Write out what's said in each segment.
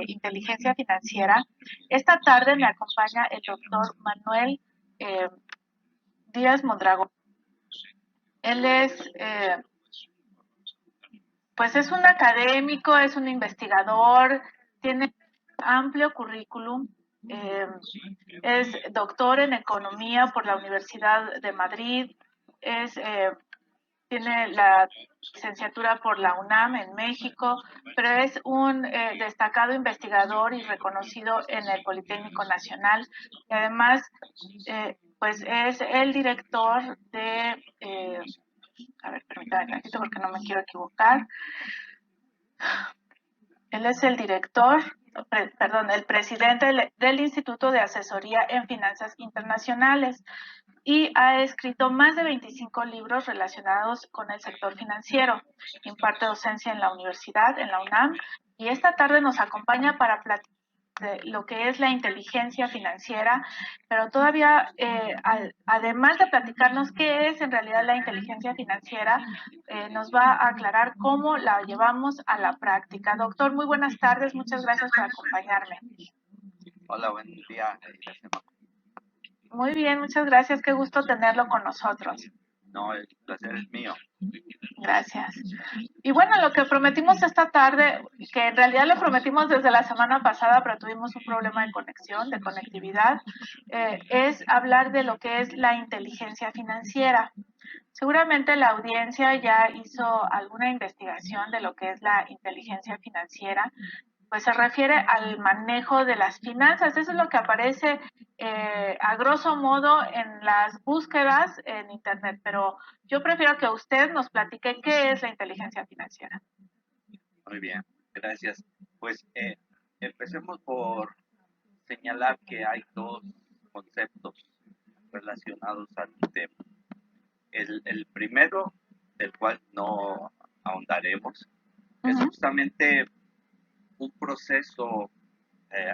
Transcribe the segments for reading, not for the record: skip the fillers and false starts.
inteligencia financiera. Esta tarde me acompaña el doctor Manuel eh, Díaz Mondragón. Él pues es un académico, es un investigador, tiene amplio currículum. Es doctor en economía por la Universidad de Madrid, tiene la licenciatura por la UNAM en México, pero es un destacado investigador y reconocido en el Politécnico Nacional. Y además, pues es el director de, a ver, permítame un ratito porque no me quiero equivocar. Él es el director, el presidente del Instituto de Asesoría en Finanzas Internacionales y ha escrito más de 25 libros relacionados con el sector financiero. Imparte docencia en la universidad, en la UNAM, y esta tarde nos acompaña para platicar de lo que es la inteligencia financiera, pero todavía, además de platicarnos qué es en realidad la inteligencia financiera, nos va a aclarar cómo la llevamos a la práctica. Doctor, muy buenas tardes, muchas gracias por acompañarme. Hola, buen día. Muy bien, muchas gracias, qué gusto tenerlo con nosotros. No, el placer es mío. Gracias. Y bueno, lo que prometimos esta tarde, que en realidad lo prometimos desde la semana pasada, pero tuvimos un problema de conexión, de conectividad, es hablar de lo que es la inteligencia financiera. Seguramente la audiencia ya hizo alguna investigación de lo que es la inteligencia financiera, pues se refiere al manejo de las finanzas. Eso es lo que aparece a grosso modo en las búsquedas en Internet, pero yo prefiero que usted nos platique qué es la inteligencia financiera. Muy bien, gracias. Pues empecemos por señalar que hay dos conceptos relacionados al tema. El primero, del cual no ahondaremos, es justamente un proceso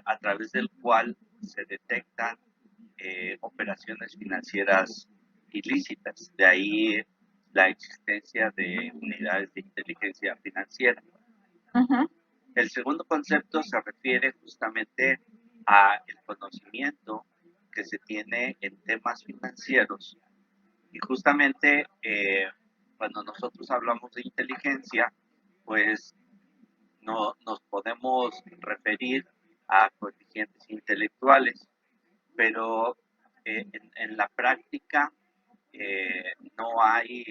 a través del cual se detectan operaciones financieras ilícitas. De ahí la existencia de unidades de inteligencia financiera. El segundo concepto se refiere justamente a el conocimiento que se tiene en temas financieros y justamente cuando nosotros hablamos de inteligencia, pues no, nos podemos referir a coeficientes intelectuales, pero en la práctica no hay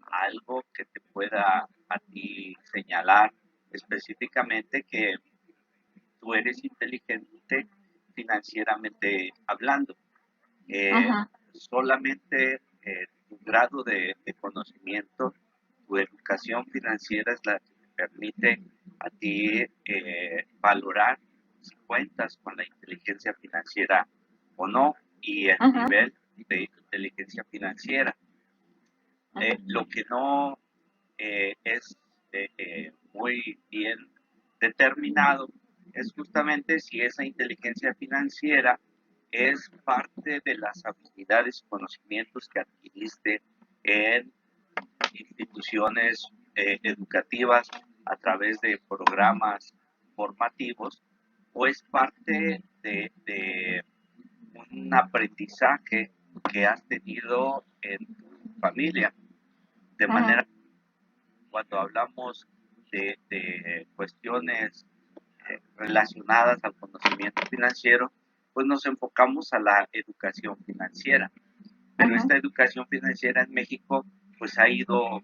algo que te pueda a ti señalar específicamente que tú eres inteligente financieramente hablando. Solamente tu grado de conocimiento, tu educación financiera es la que te permite a ti valorar si cuentas con la inteligencia financiera o no y el nivel de inteligencia financiera. Lo que no es muy bien determinado es justamente si esa inteligencia financiera es parte de las habilidades y conocimientos que adquiriste en instituciones educativas a través de programas formativos o es parte de un aprendizaje que has tenido en tu familia. De manera, cuando hablamos de cuestiones relacionadas al conocimiento financiero, pues nos enfocamos a la educación financiera. Pero esta educación financiera en México pues ha ido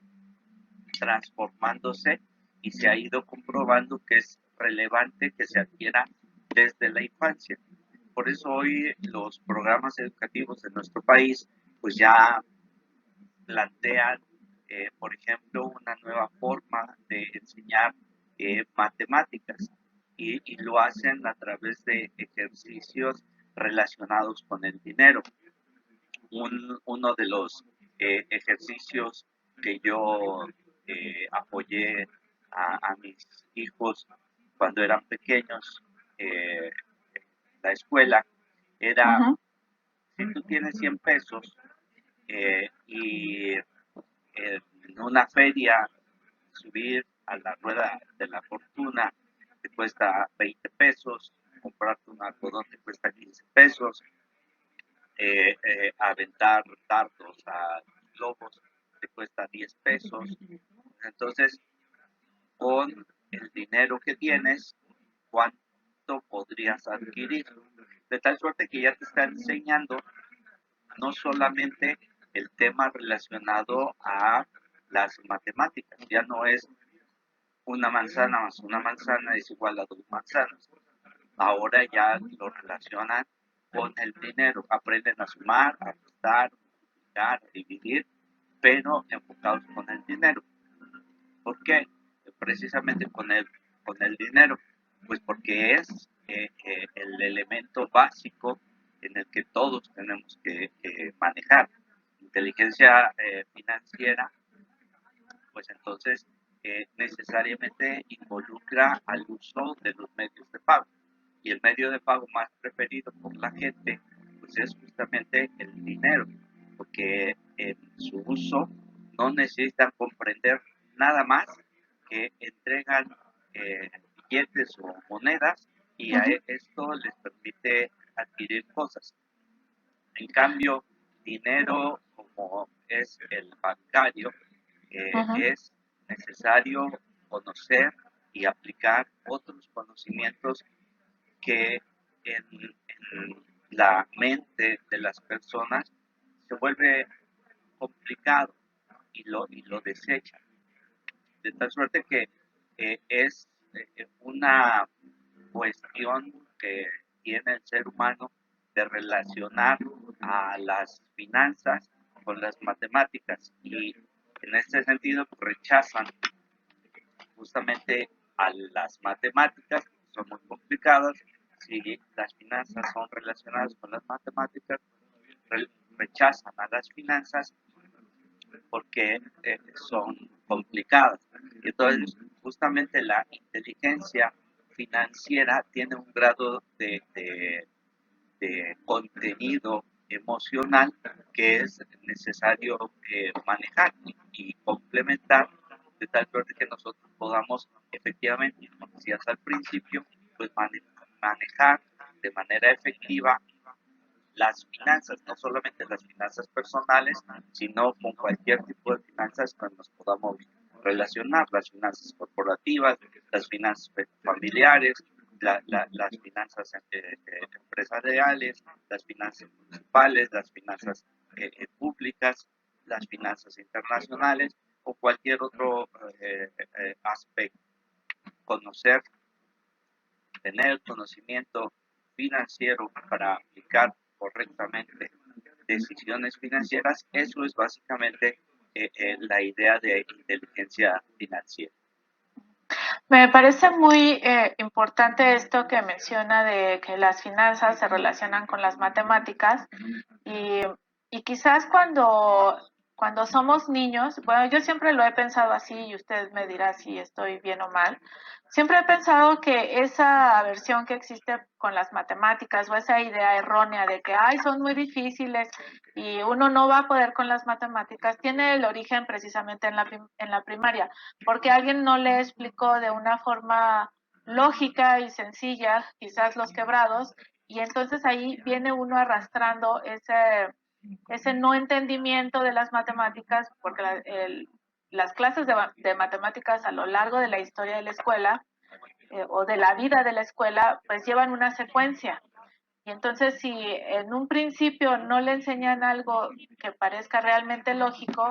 transformándose y se ha ido comprobando que es relevante que se adquiera desde la infancia. Por eso hoy los programas educativos de nuestro país pues ya plantean, por ejemplo, una nueva forma de enseñar matemáticas y lo hacen a través de ejercicios relacionados con el dinero. Uno de los ejercicios que yo apoyé a mis hijos cuando eran pequeños, la escuela, era, si tú tienes 100 pesos y en una feria subir a la rueda de la fortuna te cuesta 20 pesos, comprarte un algodón te cuesta 15 pesos, aventar dardos a globos te cuesta 10 pesos. Entonces, con el dinero que tienes, ¿cuánto podrías adquirir? De tal suerte que ya te está enseñando no solamente el tema relacionado a las matemáticas, ya no es una manzana más una manzana es igual a 2 manzanas. Ahora ya lo relacionan con el dinero, aprenden a sumar, a restar, a multiplicar, a dividir, pero enfocados con el dinero. ¿Por qué? Precisamente con el dinero, pues porque es el elemento básico en el que todos tenemos que manejar. Inteligencia financiera, pues entonces necesariamente involucra al uso de los medios de pago. Y el medio de pago más preferido por la gente, pues es justamente el dinero, porque en su uso no necesitan comprender nada más que entregan billetes o monedas y a esto les permite adquirir cosas. En cambio, dinero como es el bancario, es necesario conocer y aplicar otros conocimientos que en la mente de las personas se vuelve complicado y lo desechan. De tal suerte que es una cuestión que tiene el ser humano de relacionar a las finanzas con las matemáticas y en este sentido rechazan justamente a las matemáticas, que son muy complicadas. Si las finanzas son relacionadas con las matemáticas, rechazan a las finanzas porque son complicadas. Entonces, justamente la inteligencia financiera tiene un grado de contenido emocional que es necesario manejar y complementar de tal suerte que nosotros podamos efectivamente, como decías al principio, pues manejar de manera efectiva las finanzas, no solamente las finanzas personales, sino con cualquier tipo de finanzas que nos podamos relacionar, las finanzas corporativas, las finanzas familiares, las finanzas empresariales, las finanzas municipales, las finanzas públicas, las finanzas internacionales o cualquier otro aspecto. Conocer, tener conocimiento financiero para aplicar correctamente decisiones financieras, eso es básicamente la idea de inteligencia financiera. Me parece muy importante esto que menciona de que las finanzas se relacionan con las matemáticas y, y quizás cuando somos niños, bueno, yo siempre lo he pensado así y usted me dirá si estoy bien o mal. Siempre he pensado que esa aversión que existe con las matemáticas o esa idea errónea de que, ay, son muy difíciles y uno no va a poder con las matemáticas, tiene el origen precisamente en la primaria, porque alguien no le explicó de una forma lógica y sencilla, quizás los quebrados, y entonces ahí viene uno arrastrando ese no entendimiento de las matemáticas, porque las clases de matemáticas a lo largo de la historia de la escuela o de la vida de la escuela, pues llevan una secuencia. Y entonces si en un principio no le enseñan algo que parezca realmente lógico,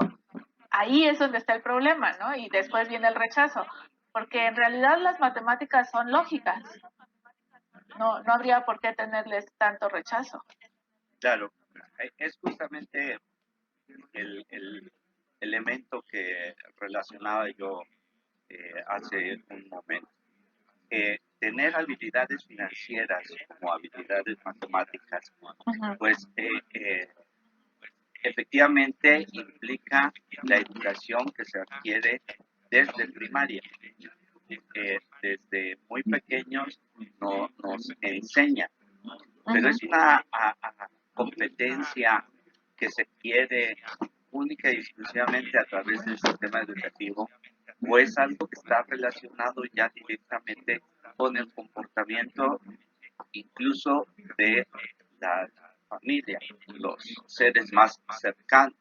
ahí es donde está el problema, ¿no? Y después viene el rechazo, porque en realidad las matemáticas son lógicas. No habría por qué tenerles tanto rechazo. Claro, es justamente el elemento que relacionaba yo hace un momento. Tener habilidades financieras como habilidades matemáticas, pues efectivamente implica la educación que se adquiere desde primaria. Desde muy pequeños nos enseñan, pero es una competencia que se adquiere única y exclusivamente a través del sistema educativo o es algo que está relacionado ya directamente con el comportamiento incluso de la familia, los seres más cercanos.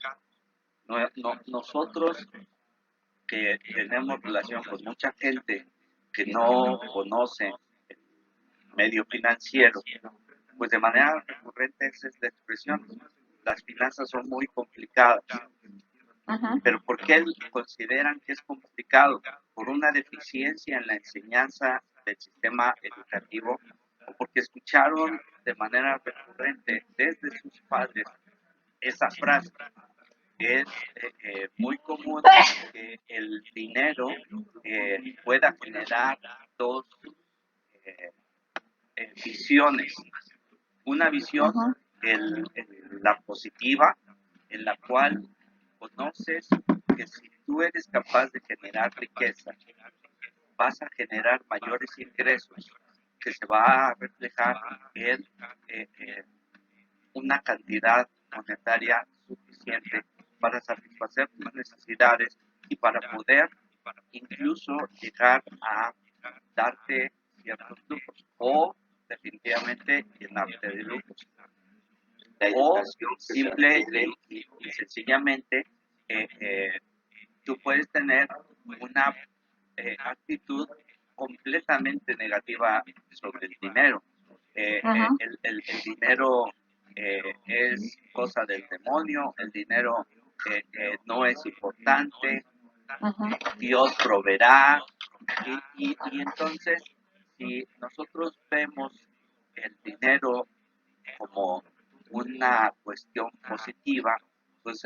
Nosotros que tenemos relación con mucha gente que no conoce el medio financiero, pues de manera recurrente esa es la expresión. Las finanzas son muy complicadas. Pero ¿por qué consideran que es complicado? ¿Por una deficiencia en la enseñanza del sistema educativo? ¿O porque escucharon de manera recurrente desde sus padres esa frase? Es muy común que el dinero pueda generar dos eh, visiones. Una visión, la positiva, en la cual conoces que si tú eres capaz de generar riqueza, vas a generar mayores ingresos que se va a reflejar en una cantidad monetaria suficiente para satisfacer tus necesidades y para poder incluso llegar a darte ciertos lujos o definitivamente llenarte de lujos. O simple y sencillamente tú puedes tener una actitud completamente negativa sobre el dinero. El dinero es cosa del demonio, el dinero no es importante, Dios proveerá. Y entonces, si nosotros vemos el dinero como una cuestión positiva, pues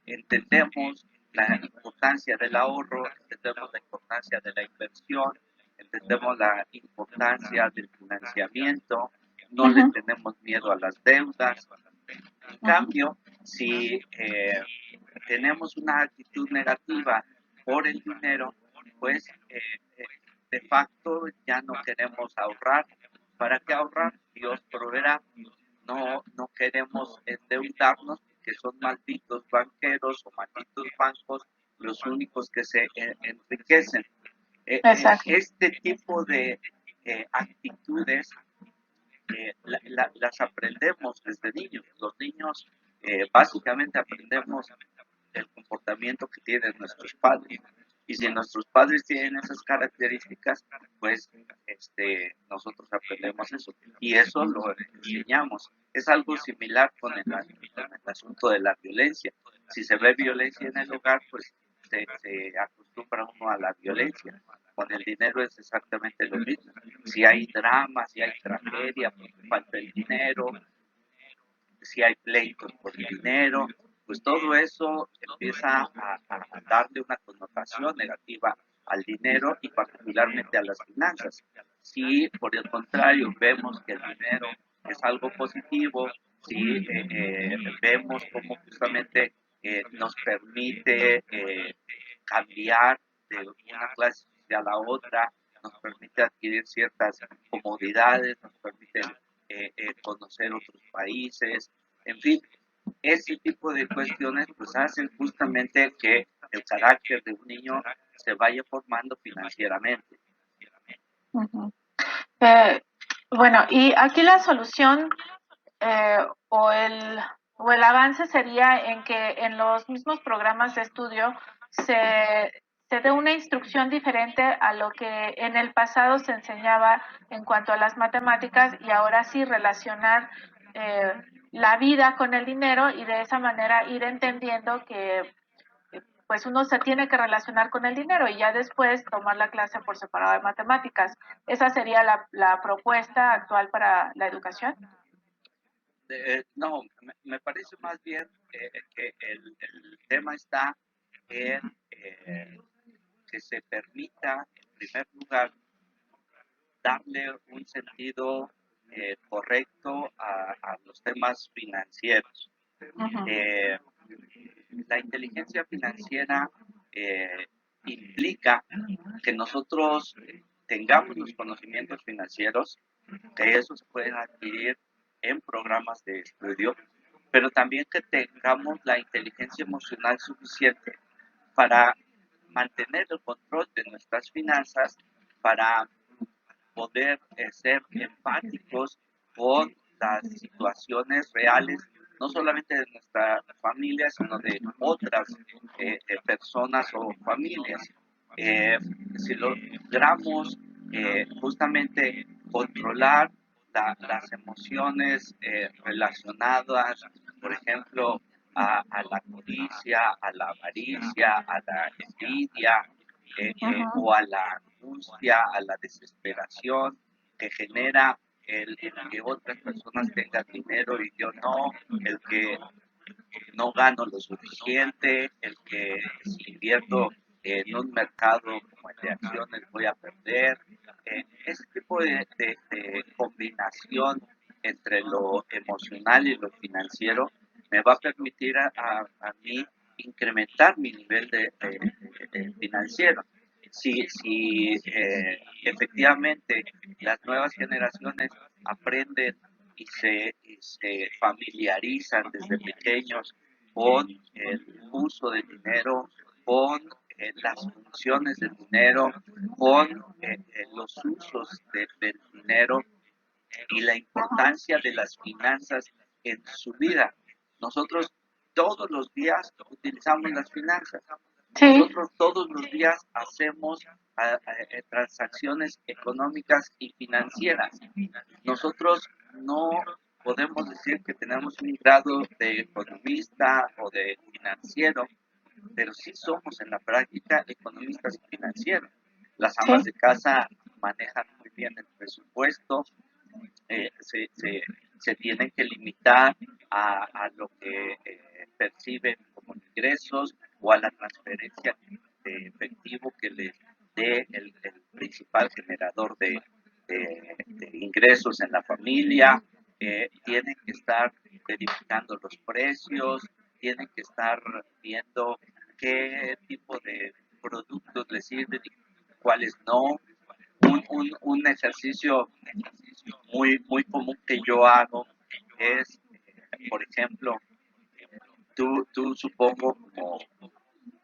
entendemos la importancia del ahorro, entendemos la importancia de la inversión, entendemos la importancia del financiamiento, no le tenemos miedo a las deudas. En cambio, si tenemos una actitud negativa por el dinero, pues de facto ya no queremos ahorrar. ¿Para qué ahorrar? Dios proveerá. No queremos endeudarnos, que son malditos banqueros o malditos bancos los únicos que se enriquecen. Este tipo de actitudes las aprendemos desde niños. Los niños básicamente aprendemos el comportamiento que tienen nuestros padres. Y si nuestros padres tienen esas características, pues nosotros aprendemos eso. Y eso lo enseñamos. Es algo similar con el asunto de la violencia. Si se ve violencia en el hogar, pues se acostumbra uno a la violencia. Con el dinero es exactamente lo mismo. Si hay drama, si hay tragedia, falta el dinero, si hay pleitos por el dinero, pues todo eso empieza a darle una connotación negativa al dinero y particularmente a las finanzas. Si por el contrario vemos que el dinero es algo positivo, si vemos cómo justamente nos permite cambiar de una clase social a otra, nos permite adquirir ciertas comodidades, nos permite conocer otros países, en fin, ese tipo de cuestiones pues hacen justamente que el carácter de un niño se vaya formando financieramente. Bueno, y aquí la solución o el avance sería en que en los mismos programas de estudio se dé una instrucción diferente a lo que en el pasado se enseñaba en cuanto a las matemáticas y ahora sí relacionar la vida con el dinero y de esa manera ir entendiendo que pues uno se tiene que relacionar con el dinero y ya después tomar la clase por separado de matemáticas. ¿Esa sería la propuesta actual para la educación? No, me parece más bien que el tema está en que se permita, en primer lugar, darle un sentido correcto a los temas financieros. La inteligencia financiera implica que nosotros tengamos los conocimientos financieros, que eso se pueden adquirir en programas de estudio, pero también que tengamos la inteligencia emocional suficiente para mantener el control de nuestras finanzas para poder ser empáticos con las situaciones reales, no solamente de nuestra familia, sino de otras personas o familias. Eh, si logramos justamente controlar las emociones relacionadas, por ejemplo, a la codicia, a la avaricia, a la envidia, o a la angustia, a la desesperación que genera el que otras personas tengan dinero y yo no, el que no gano lo suficiente, el que si invierto en un mercado como el de acciones voy a perder. Ese tipo de combinación entre lo emocional y lo financiero me va a permitir a mí incrementar mi nivel de financiero. Si efectivamente las nuevas generaciones aprenden y se familiarizan desde pequeños con el uso del dinero, con las funciones del dinero, con los usos del dinero y la importancia de las finanzas en su vida. Nosotros todos los días utilizamos las finanzas. Sí, Nosotros todos los días hacemos transacciones económicas y financieras. Nosotros no podemos decir que tenemos un grado de economista o de financiero, pero sí somos en la práctica economistas y financieros. Las amas sí, de casa manejan muy bien el presupuesto, se tienen que limitar a lo que perciben como ingresos o a la transferencia de efectivo que les dé el principal generador de ingresos en la familia. Tienen que estar verificando los precios, tienen que estar viendo qué tipo de productos les sirven y cuáles no. Un ejercicio muy común que yo hago es, por ejemplo, tú supongo como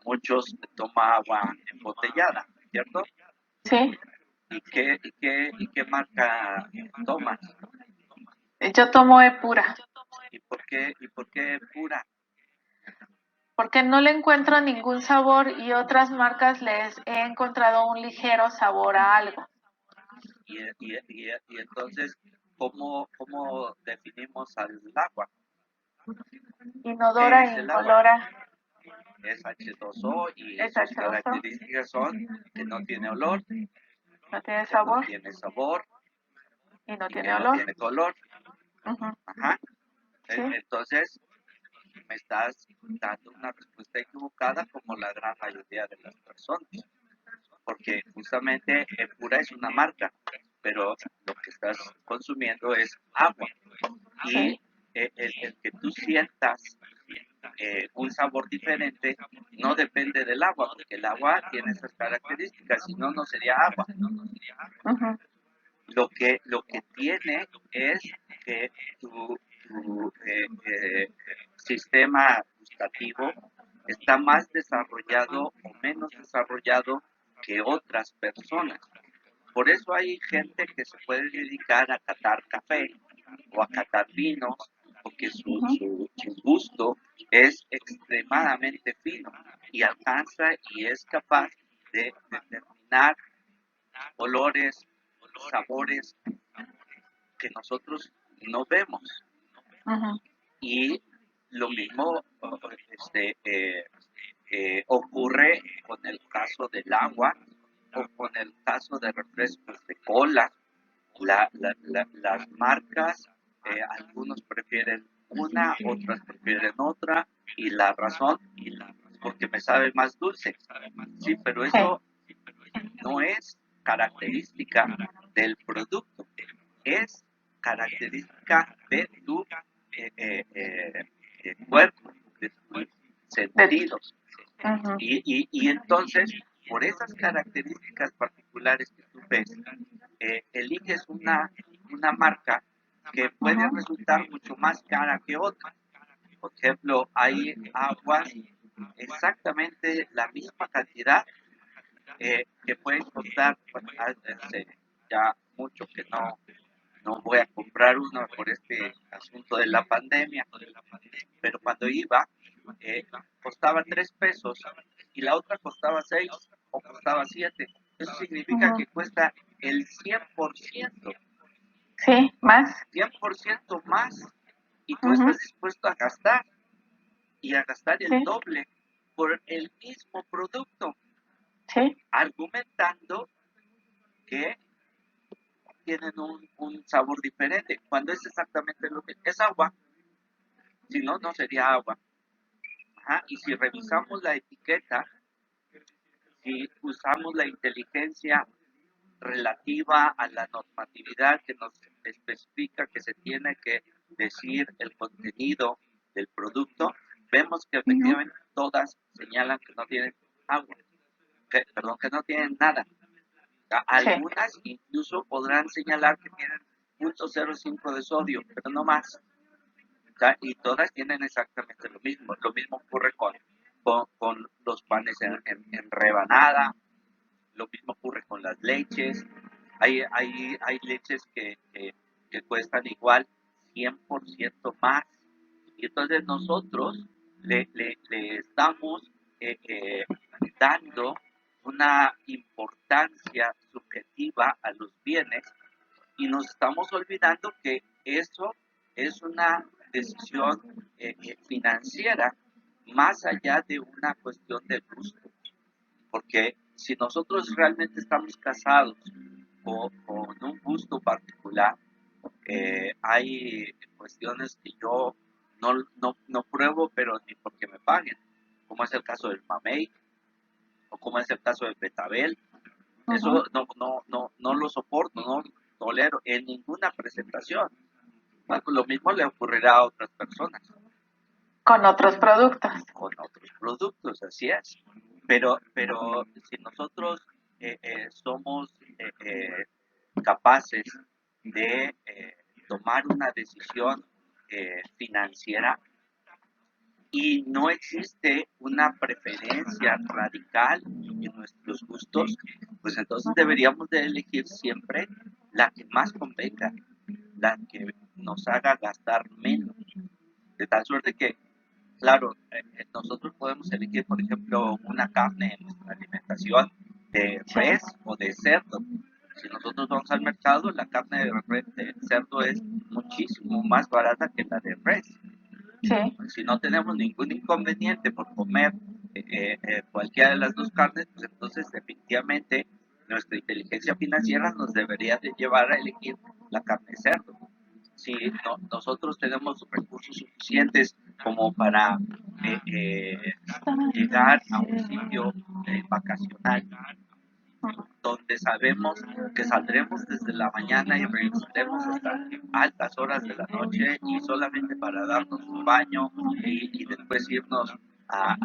muchos toma agua embotellada, ¿cierto? sí. ¿Y qué marca tomas? Yo tomo E pura, ¿Y por qué pura? porque no le encuentro ningún sabor y otras marcas les he encontrado un ligero sabor a algo. Y entonces, ¿cómo definimos al agua? ¿Qué Inodora es e el agua? incolora, Es H2O y es sus H2O, características son que no tiene olor, no tiene que no sabor tiene sabor y no y que tiene no olor. tiene color. Ujú, Ajá. sí, Entonces, me estás dando una respuesta equivocada como la gran mayoría de las personas, porque justamente pura es una marca, pero lo que estás consumiendo es agua. Y sí. el que tú sientas un sabor diferente no depende del agua, porque el agua tiene esas características, si no, no sería agua. Ujú, Lo que tiene es que tu sistema gustativo está más desarrollado o menos desarrollado que otras personas. Por eso hay gente que se puede dedicar a catar café o a catar vinos, porque ujú, su gusto es extremadamente fino y alcanza y es capaz de determinar olores, sabores que nosotros no vemos. ujú, Y lo mismo ocurre con el caso del agua o con el caso de refrescos de cola. Las marcas, algunos prefieren una, otras prefieren otra, y la razón, porque me sabe más dulce. Sí, pero sí. eso no es característica del producto, es característica de tu cuerpo, de tus De- sentidos. ujú, Y entonces, por esas características particulares que tú ves, eliges una marca que puede ujú, resultar mucho más cara que otra. Por ejemplo, hay aguas exactamente la misma cantidad que pueden costar, bueno, hace ya mucho que no voy a comprar uno por este asunto de la pandemia, pero cuando iba, eh, costaba 3 pesos y la otra costaba 6 o costaba 7. Eso significa Ujú. que cuesta el 100%, Sí, más. 100% más, y tú Ujú. estás dispuesto a gastar y a gastar el Sí, doble por el mismo producto, sí, argumentando que tienen un sabor diferente, cuando es exactamente lo que es agua, si no, no sería agua. Ajá. Y si revisamos la etiqueta, si usamos la inteligencia relativa a la normatividad que nos especifica que se tiene que decir el contenido del producto, vemos que ujú, efectivamente todas señalan que no tienen agua, perdón, que no tienen nada. sí, Algunas incluso podrán señalar que tienen 0.05 de sodio, pero no más. Y todas tienen exactamente lo mismo. Lo mismo ocurre con los panes en rebanada, lo mismo ocurre con las leches. Hay leches que cuestan igual 100% más. Y entonces nosotros le estamos eh, eh, dando una importancia subjetiva a los bienes y nos estamos olvidando que eso es una decisión financiera más allá de una cuestión de gusto. Porque si nosotros realmente estamos casados con un gusto particular, hay cuestiones que yo no pruebo, pero ni porque me paguen, como es el caso del mamey o como es el caso del betabel. ujú. Eso no lo soporto, no lo tolero en ninguna presentación. Bueno, lo mismo le ocurrirá a otras personas Con otros productos. con otros productos, así es. Pero si nosotros somos capaces de tomar una decisión financiera y no existe una preferencia radical en nuestros gustos, pues entonces Ujú. deberíamos de elegir siempre la que más convenga, la que nos haga gastar menos, de tal suerte que, claro, nosotros podemos elegir, por ejemplo, una carne en nuestra alimentación de Sí, res o de cerdo. Si nosotros vamos al mercado, la carne de cerdo es muchísimo más barata que la de res. sí. Si no tenemos ningún inconveniente por comer cualquiera de las dos carnes, pues entonces definitivamente nuestra inteligencia financiera nos debería de llevar a elegir la carne de cerdo. Si nosotros tenemos recursos suficientes como para llegar a un sitio vacacional donde sabemos que saldremos desde la mañana y regresaremos hasta altas horas de la noche y solamente para darnos un baño y después irnos a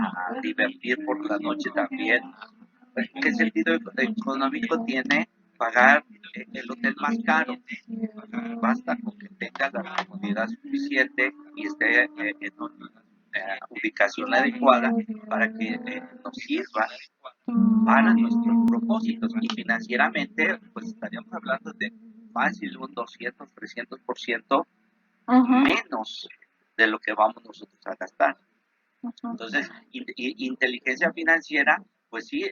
divertir por la noche también. ¿Qué sentido económico tiene pagar el hotel más caro? Basta con que tenga la comodidad suficiente y esté en una ubicación adecuada para que nos sirva para nuestros propósitos y financieramente pues estaríamos hablando de fácil un 200-300% Ujú, menos de lo que vamos nosotros a gastar. ujú. Entonces, inteligencia financiera, pues sí,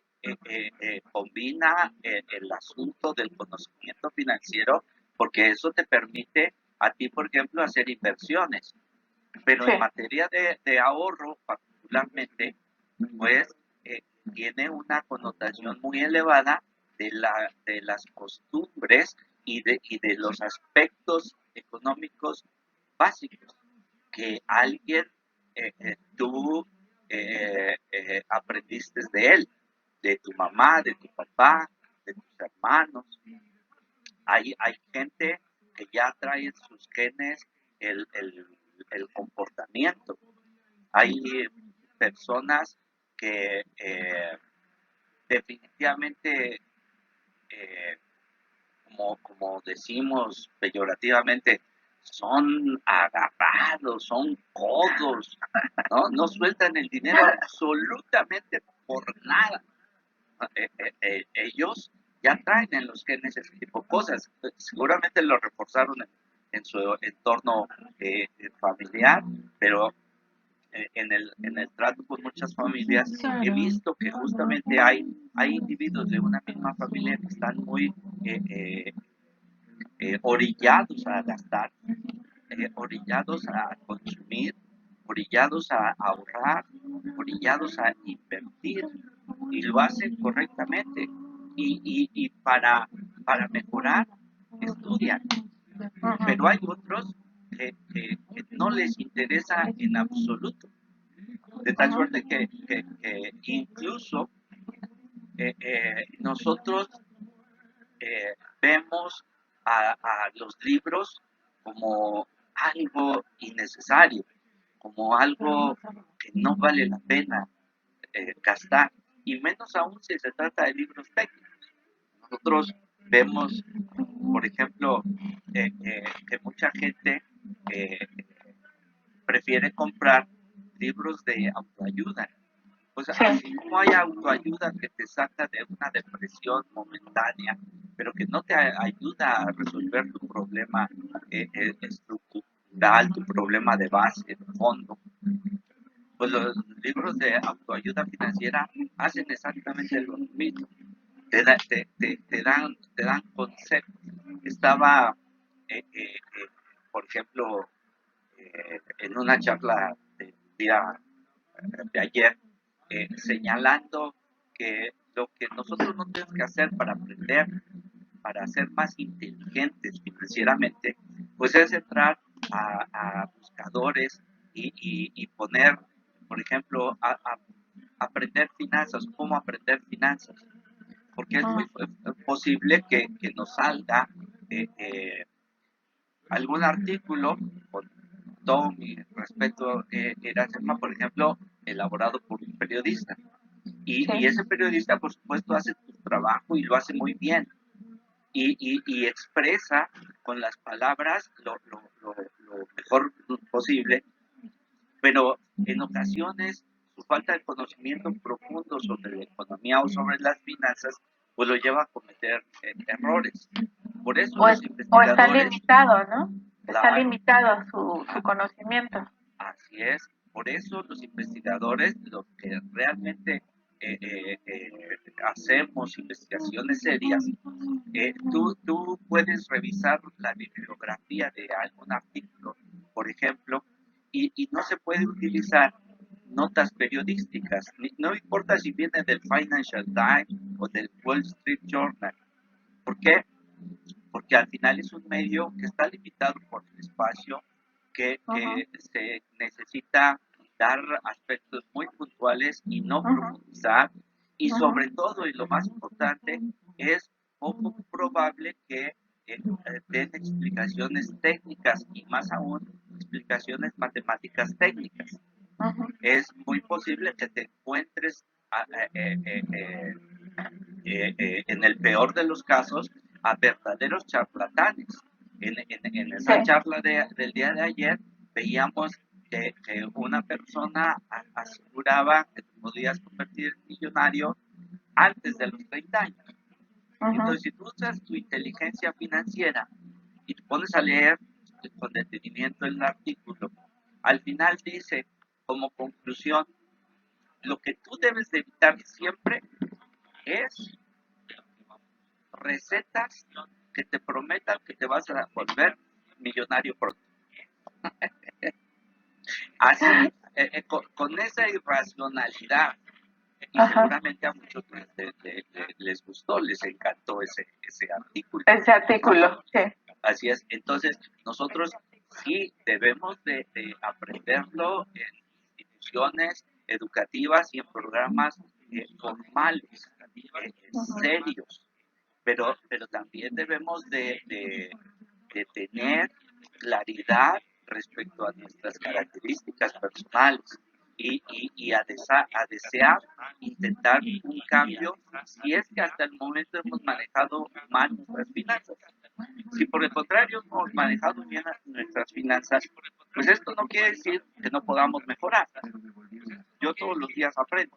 combina el asunto del conocimiento financiero porque eso te permite a ti, por ejemplo, hacer inversiones, pero Sí. en materia de ahorro particularmente, pues tiene una connotación muy elevada de las costumbres y de los aspectos económicos básicos que alguien tú aprendiste de él, de tu mamá, de tu papá, de tus hermanos. Hay gente que ya trae en sus genes el comportamiento. Hay personas que definitivamente, eh, como decimos peyorativamente, son agarrados, son codos, ¿no? No sueltan el dinero absolutamente por nada. Ellos ya traen en los genes ese tipo de cosas. Seguramente lo reforzaron en su entorno familiar, pero en el trato con muchas familias he visto que justamente hay individuos de una misma familia que están muy eh, eh, orillados a gastar, orillados a consumir, orillados a ahorrar, orillados a invertir, y lo hacen correctamente. Y para mejorar, estudian, pero hay otros que no les interesa en absoluto, de tal suerte que incluso nosotros vemos a los libros como algo innecesario, como algo que no vale la pena gastar, y menos aún si se trata de libros técnicos. Nosotros vemos, por ejemplo, que mucha gente eh, prefiere comprar libros de autoayuda. Pues así como hay autoayuda que te saca de una depresión momentánea, pero que no te ayuda a resolver tu problema estructural, tu problema de base, de fondo, pues los libros de autoayuda financiera hacen exactamente lo mismo. Te dan conceptos. Estaba, eh, eh, eh, por ejemplo, en una charla del día de ayer, señalando que lo que nosotros no tenemos que hacer para aprender, para ser más inteligentes financieramente, pues es entrar a buscadores y poner, por ejemplo, aprender finanzas, cómo aprender finanzas, porque es muy posible que nos salga eh, eh, algún artículo, con todo mi respeto, era por ejemplo, elaborado por un periodista. Y ese periodista, por supuesto, hace su trabajo y lo hace muy bien. Y expresa con las palabras lo mejor posible, pero en ocasiones su falta de conocimiento profundo sobre la economía o sobre las finanzas, pues lo lleva a cometer errores. Por eso los O está investigadores, limitado, ¿no? Está claro, limitado su conocimiento. así es. Por eso los investigadores, lo que realmente hacemos investigaciones serias, tú puedes revisar la bibliografía de algún artículo, por ejemplo, y no se puede utilizar notas periodísticas, no importa si viene del Financial Times o del Wall Street Journal. ¿Por qué? Porque al final es un medio que está limitado por el espacio, que se necesita dar aspectos muy puntuales y no profundizar, y sobre todo, y lo más importante, es poco probable que den explicaciones técnicas y más aún explicaciones matemáticas técnicas. Es muy posible que te encuentres en el peor de los casos, a verdaderos charlatanes. En esa charla del día de ayer veíamos que una persona aseguraba que te podías convertir en millonario antes de los 30 años. Entonces, si tú usas tu inteligencia financiera y te pones a leer con detenimiento el artículo, al final dice, como conclusión, lo que tú debes de evitar siempre es recetas que te prometan que te vas a volver millonario pronto. Así, con esa irracionalidad, y seguramente a muchos les gustó, les encantó ese artículo. Ese artículo, sí. Así es. Entonces, nosotros sí debemos de aprenderlo en instituciones educativas y en programas formales, serios, pero también debemos de tener claridad respecto a nuestras características personales y a desear intentar un cambio si es que hasta el momento hemos manejado mal nuestras finanzas. Si por el contrario hemos manejado bien nuestras finanzas, pues esto no quiere decir que no podamos mejorar. Yo todos los días aprendo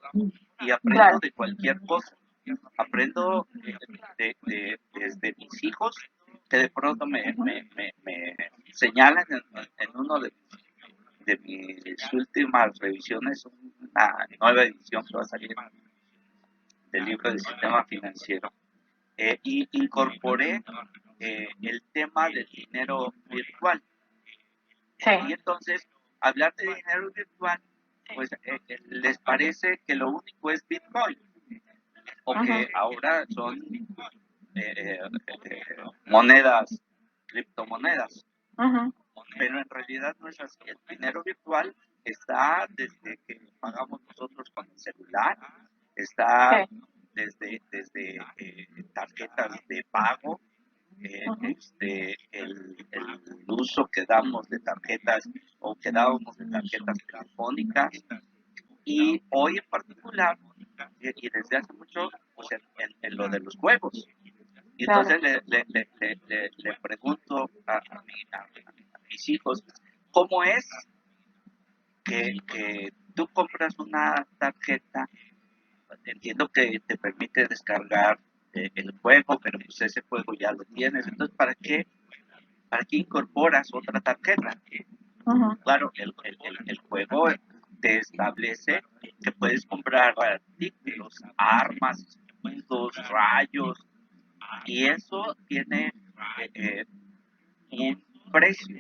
y aprendo Claro. de cualquier cosa. Aprendo desde mis hijos, que de pronto me señalan en uno de mis últimas revisiones, una nueva edición que va a salir del libro del sistema financiero, y incorporé el tema del dinero virtual. Sí. Y entonces, hablar de dinero virtual, pues les parece que lo único es Bitcoin, o que ahora son monedas, criptomonedas. Pero en realidad no es así. El dinero virtual está desde que pagamos nosotros con el celular, está Sí. desde tarjetas de pago, el uso que damos de tarjetas o que dábamos de tarjetas telefónicas, y hoy en particular, y desde hace mucho, pues en lo de los juegos. Y Claro. entonces le pregunto a mis hijos, ¿cómo es que tú compras una tarjeta? Entiendo que te permite descargar el juego, pero pues ese juego ya lo tienes. Entonces, para qué incorporas otra tarjeta? Claro, el juego te establece que puedes comprar artículos, armas, escudos, rayos, y eso tiene un precio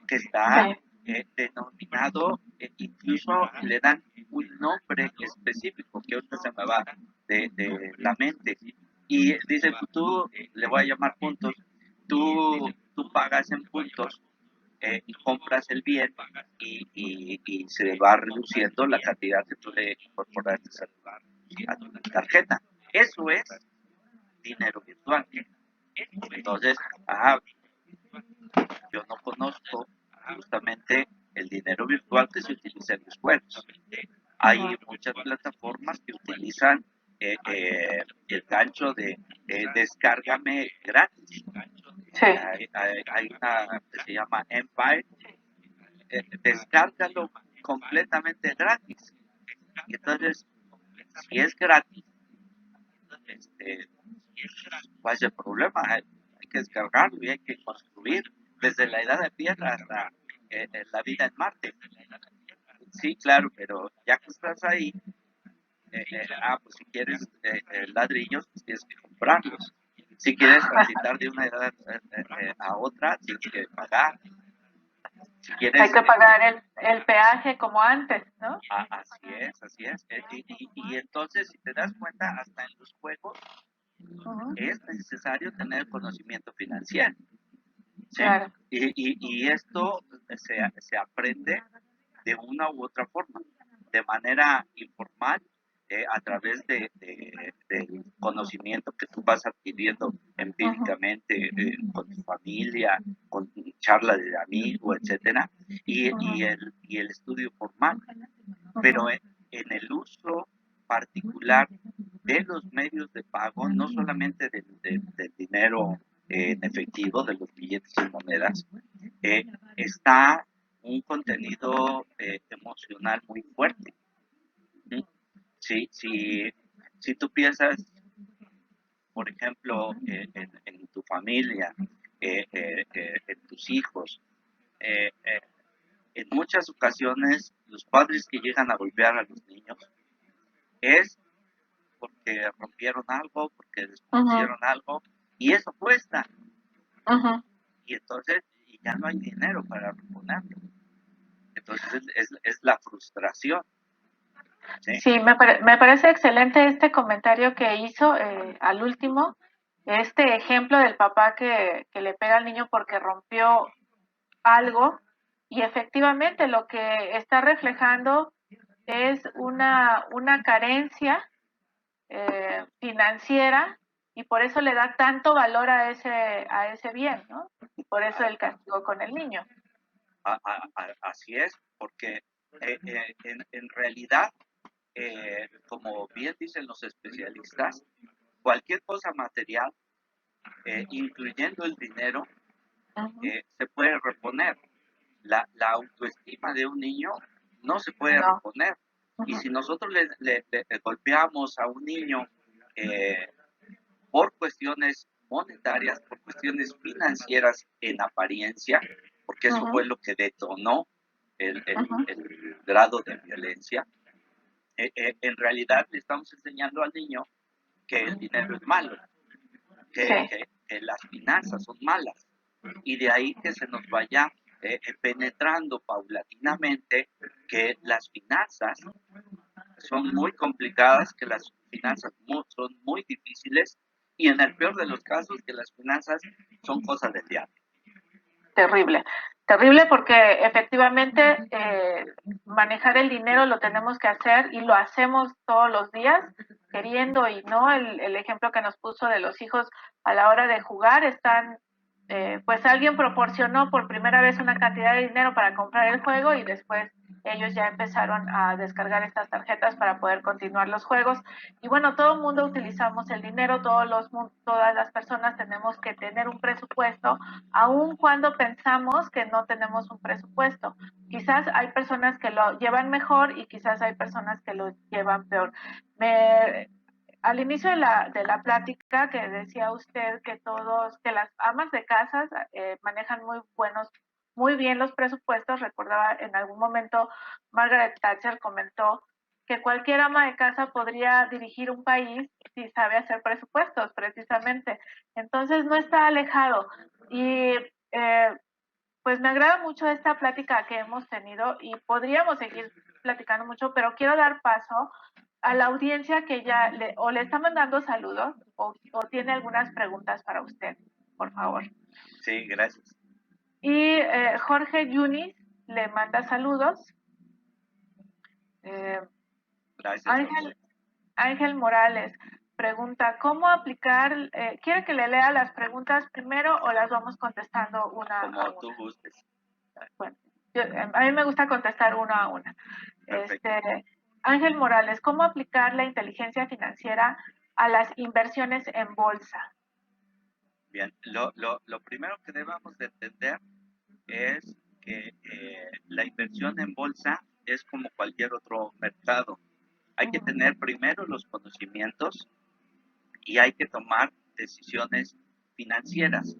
que está Sí. denominado, incluso le dan un nombre específico que ahorita se me va de la mente. Y dice, tú le voy a llamar puntos, tú pagas en puntos y compras el bien y se va reduciendo la cantidad que tú le incorporaste a tu tarjeta. Eso es dinero virtual. Entonces, yo no conozco justamente el dinero virtual que se utiliza en los juegos. Hay muchas plataformas que utilizan el gancho de descárgame gratis. Sí. Hay una que se llama Empire, descárgalo completamente gratis. Y entonces, si es gratis, este, ¿cuál es el problema? Hay que descargarlo y hay que construir desde la edad de piedra hasta la vida en Marte. Sí, claro, pero ya que estás ahí, pues si quieres ladrillos, pues tienes que comprarlos. Si quieres transitar de una edad a otra, tienes que pagar. Si Hay quieres, que pagar el peaje como antes, ¿no? así es, así es. Y entonces, si te das cuenta, hasta en los juegos es necesario tener conocimiento financiero. ¿Sí? Claro. Y esto se aprende de una u otra forma, de manera informal, a través del conocimiento que tú vas adquiriendo empíricamente con tu familia, con charla de amigo, etcétera, y el estudio formal. Pero en el uso particular de los medios de pago, no solamente del dinero en efectivo, de los billetes y monedas, está un contenido emocional muy fuerte. ¿Sí? Si tú piensas, por ejemplo, en tu familia, en tus hijos, eh, eh, en muchas ocasiones los padres que llegan a golpear a los niños es porque rompieron algo, porque desconocieron algo, y eso cuesta. Y entonces y ya no hay dinero para reponerlo. Entonces es la frustración. ¿Sí? Sí, me parece excelente este comentario que hizo al último, este ejemplo del papá que le pega al niño porque rompió algo y efectivamente lo que está reflejando es una carencia financiera y por eso le da tanto valor a ese bien, ¿no? Y por eso el castigo con el niño. Así es, porque en realidad, como bien dicen los especialistas, cualquier cosa material incluyendo el dinero, Ujú. se puede reponer. La autoestima de un niño no se puede No. reponer. Y Ujú. si nosotros le golpeamos a un niño eh, por cuestiones monetarias, por cuestiones financieras en apariencia, porque eso Ujú. fue lo que detonó Ujú. el grado de violencia, en realidad le estamos enseñando al niño que el dinero es malo, Sí, que las finanzas son malas, y de ahí que se nos vaya penetrando paulatinamente que las finanzas son muy complicadas, que las finanzas son muy difíciles y en el peor de los casos que las finanzas son cosas del diablo. terrible. Terrible porque efectivamente manejar el dinero lo tenemos que hacer y lo hacemos todos los días, queriendo y no. El ejemplo que nos puso de los hijos a la hora de jugar están, pues alguien proporcionó por primera vez una cantidad de dinero para comprar el juego y después ellos ya empezaron a descargar estas tarjetas para poder continuar los juegos. Y bueno, todo el mundo utilizamos el dinero, todas las personas tenemos que tener un presupuesto, aun cuando pensamos que no tenemos un presupuesto. Quizás hay personas que lo llevan mejor y quizás hay personas que lo llevan peor. Me, Al inicio de la plática que decía usted que las amas de casas manejan muy bien los presupuestos, recordaba en algún momento Margaret Thatcher comentó que cualquier ama de casa podría dirigir un país si sabe hacer presupuestos, precisamente. Entonces no está alejado. Y pues me agrada mucho esta plática que hemos tenido y podríamos seguir platicando mucho, pero quiero dar paso a la audiencia que ya o le está mandando saludos o tiene algunas preguntas para usted, por favor. Sí, gracias. Y Jorge Yunis le manda saludos. Eh, Gracias, Ángel, Jorge. Ángel Morales pregunta, ¿cómo aplicar? ¿Quiere que le lea las preguntas primero o las vamos contestando una a Como tú una? gustes. Bueno, a mí me gusta contestar uno a una. Perfecto. Ángel Morales, ¿cómo aplicar la inteligencia financiera a las inversiones en bolsa? Bien, lo primero que debemos de entender es que la inversión en bolsa es como cualquier otro mercado. Hay que Ujú. tener primero los conocimientos y hay que tomar decisiones financieras,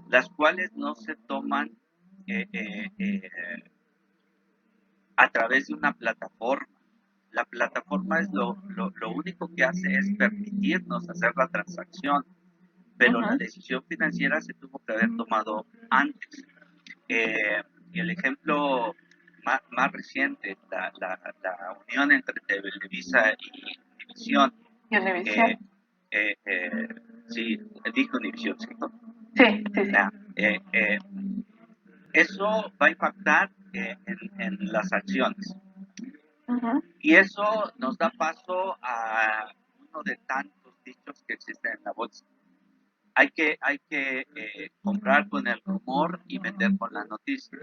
las cuales no se toman eh, eh, eh, a través de una plataforma. La plataforma es lo único que hace es permitirnos hacer la transacción, pero la Ujú. decisión financiera se tuvo que haber tomado antes. Eh, el ejemplo más reciente, la unión entre Televisa y Univision, eh, Univision. eh, eh, sí, dijo Univision, ¿cierto? Sí, sí, sí. Ah, eso va a impactar en las acciones. Ujú. Y eso nos da paso a uno de tantos dichos que existen en la bolsa. Hay que comprar con el rumor y vender con la noticia.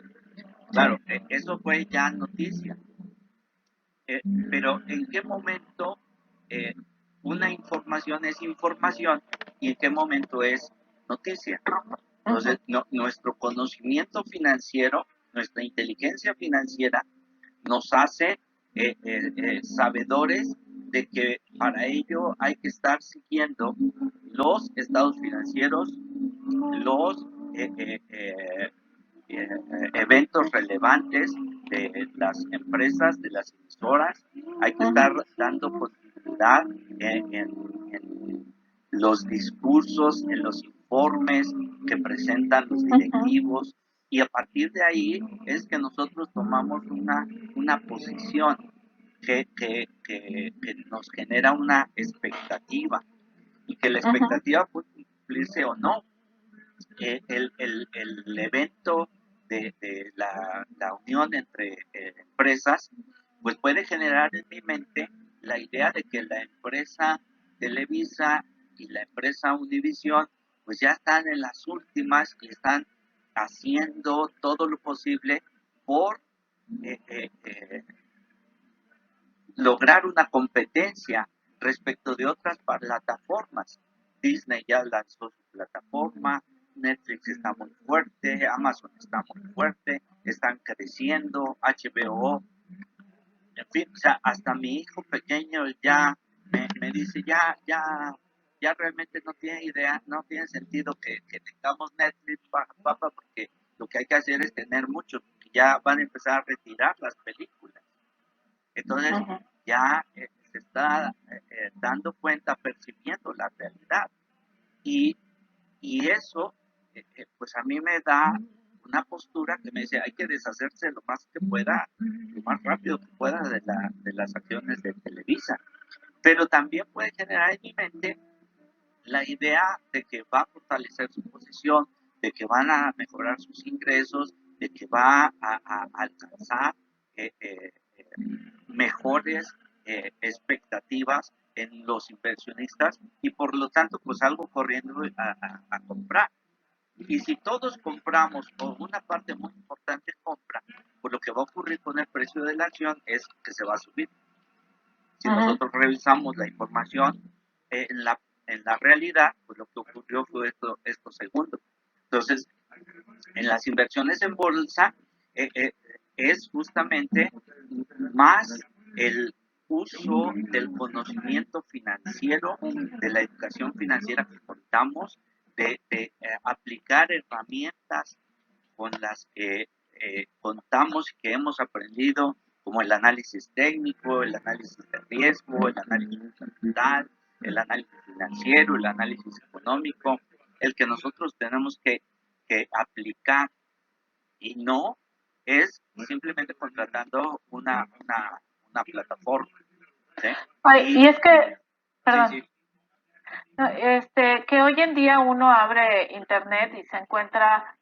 Claro, Sí. eso fue ya noticia. Eh, pero ¿en qué momento eh, una información es información y en qué momento es noticia? Ujú. Entonces, nuestro conocimiento financiero, nuestra inteligencia financiera nos hace sabedores de que para ello hay que estar siguiendo los estados financieros, los eh, eh, eh, eh, eventos relevantes de las empresas, de las emisoras. Hay que estar Ujú. dando continuidad en los discursos, en los informes que presentan los Ujú. directivos y a partir de ahí es que nosotros tomamos una posición que nos genera una expectativa y que la Ujú. expectativa puede cumplirse o no. El evento de la unión entre empresas, pues puede generar en mi mente la idea de que la empresa Televisa y la empresa Univision, pues ya están en las últimas y están haciendo todo lo posible por eh, eh, eh, lograr una competencia respecto de otras plataformas. Disney ya lanzó su plataforma, Netflix está muy fuerte, Amazon está muy fuerte, están creciendo, HBO, en fin, o sea, hasta mi hijo pequeño ya me dice, ya realmente no tiene idea, no tiene sentido que tengamos Netflix, papá, porque lo que hay que hacer es tener muchos, porque ya van a empezar a retirar las películas. Entonces, Ujú. ya se está dando cuenta, percibiendo la realidad. Y, y eso, pues a mí me da una postura que me dice, hay que deshacerse lo más que pueda, lo más rápido que pueda de las acciones de Televisa. Pero también puede generar en mi mente la idea de que va a fortalecer su posición, de que van a mejorar sus ingresos, de que va a alcanzar eh, eh, eh, mejores expectativas en los inversionistas y por lo tanto pues algo corriendo a comprar. Y si todos compramos o una parte muy importante compra, pues lo que va a ocurrir con el precio de la acción es que se va a subir. Si Ujú. nosotros revisamos la información en la realidad, pues lo que ocurrió fue esto segundo. Entonces, en las inversiones en bolsa es justamente más el uso del conocimiento financiero, de la educación financiera que contamos, de aplicar herramientas con las que contamos y que hemos aprendido, como el análisis técnico, el análisis de riesgo, el análisis fundamental, el análisis financiero, el análisis económico, el que nosotros tenemos que aplicar y no es simplemente contratando una plataforma. ¿Sí? Ay, Y y es que, sí, perdón, sí, no, que hoy en día uno abre internet y se encuentra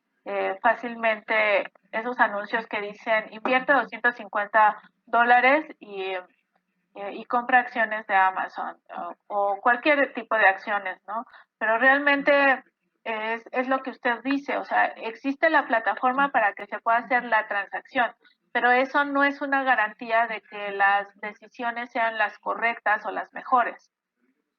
fácilmente esos anuncios que dicen invierte $250 y compra acciones de Amazon o cualquier tipo de acciones, ¿no? Pero realmente es lo que usted dice, o sea, existe la plataforma para que se pueda hacer la transacción, pero eso no es una garantía de que las decisiones sean las correctas o las mejores.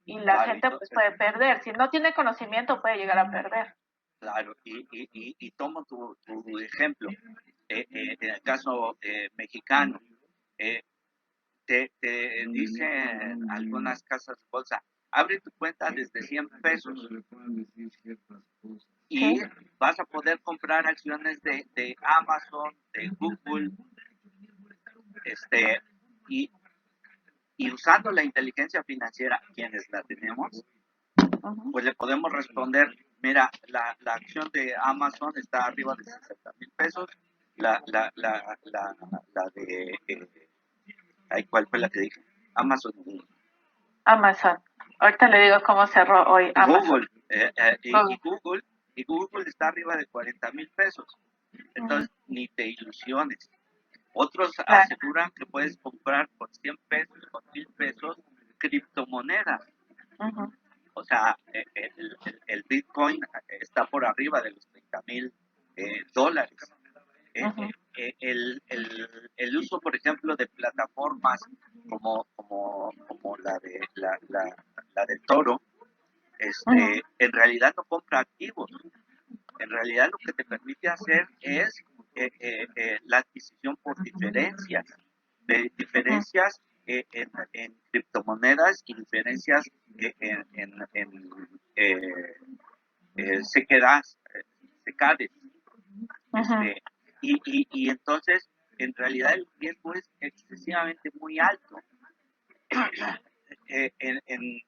Y la claro, gente pues puede perder. Si no tiene conocimiento puede llegar a perder. claro, y tomo tu ejemplo. En el caso mexicano, eh, te dicen algunas casas de bolsa, abre tu cuenta desde 100 pesos y Sí. vas a poder comprar acciones de Amazon, de Google, este, y, y usando la inteligencia financiera, quienes la tenemos, Uh-huh. pues le podemos responder, mira, la acción de Amazon está arriba de 60,000 pesos, la de, ¿cuál fue la que dije? Amazon, Amazon. Ahorita le digo cómo cerró hoy Amazon. Google, Google. y Google está arriba de 40,000 pesos. Uh-huh. Entonces, ni te ilusiones. Otros Claro. aseguran que puedes comprar con 100 pesos, con 1000 pesos, criptomonedas. Uh-huh. O sea, el Bitcoin está por arriba de los 30,000 dólares. Uh-huh. El uso, por ejemplo, de plataformas como la de Toro, Uh-huh. en realidad no compra activos. En realidad lo que te permite hacer es la adquisición por diferencias, de Uh-huh. diferencias en criptomonedas y diferencias en sequedades, secades. Uh-huh. Este, y entonces, en realidad el riesgo es excesivamente muy alto. Eh, en, en,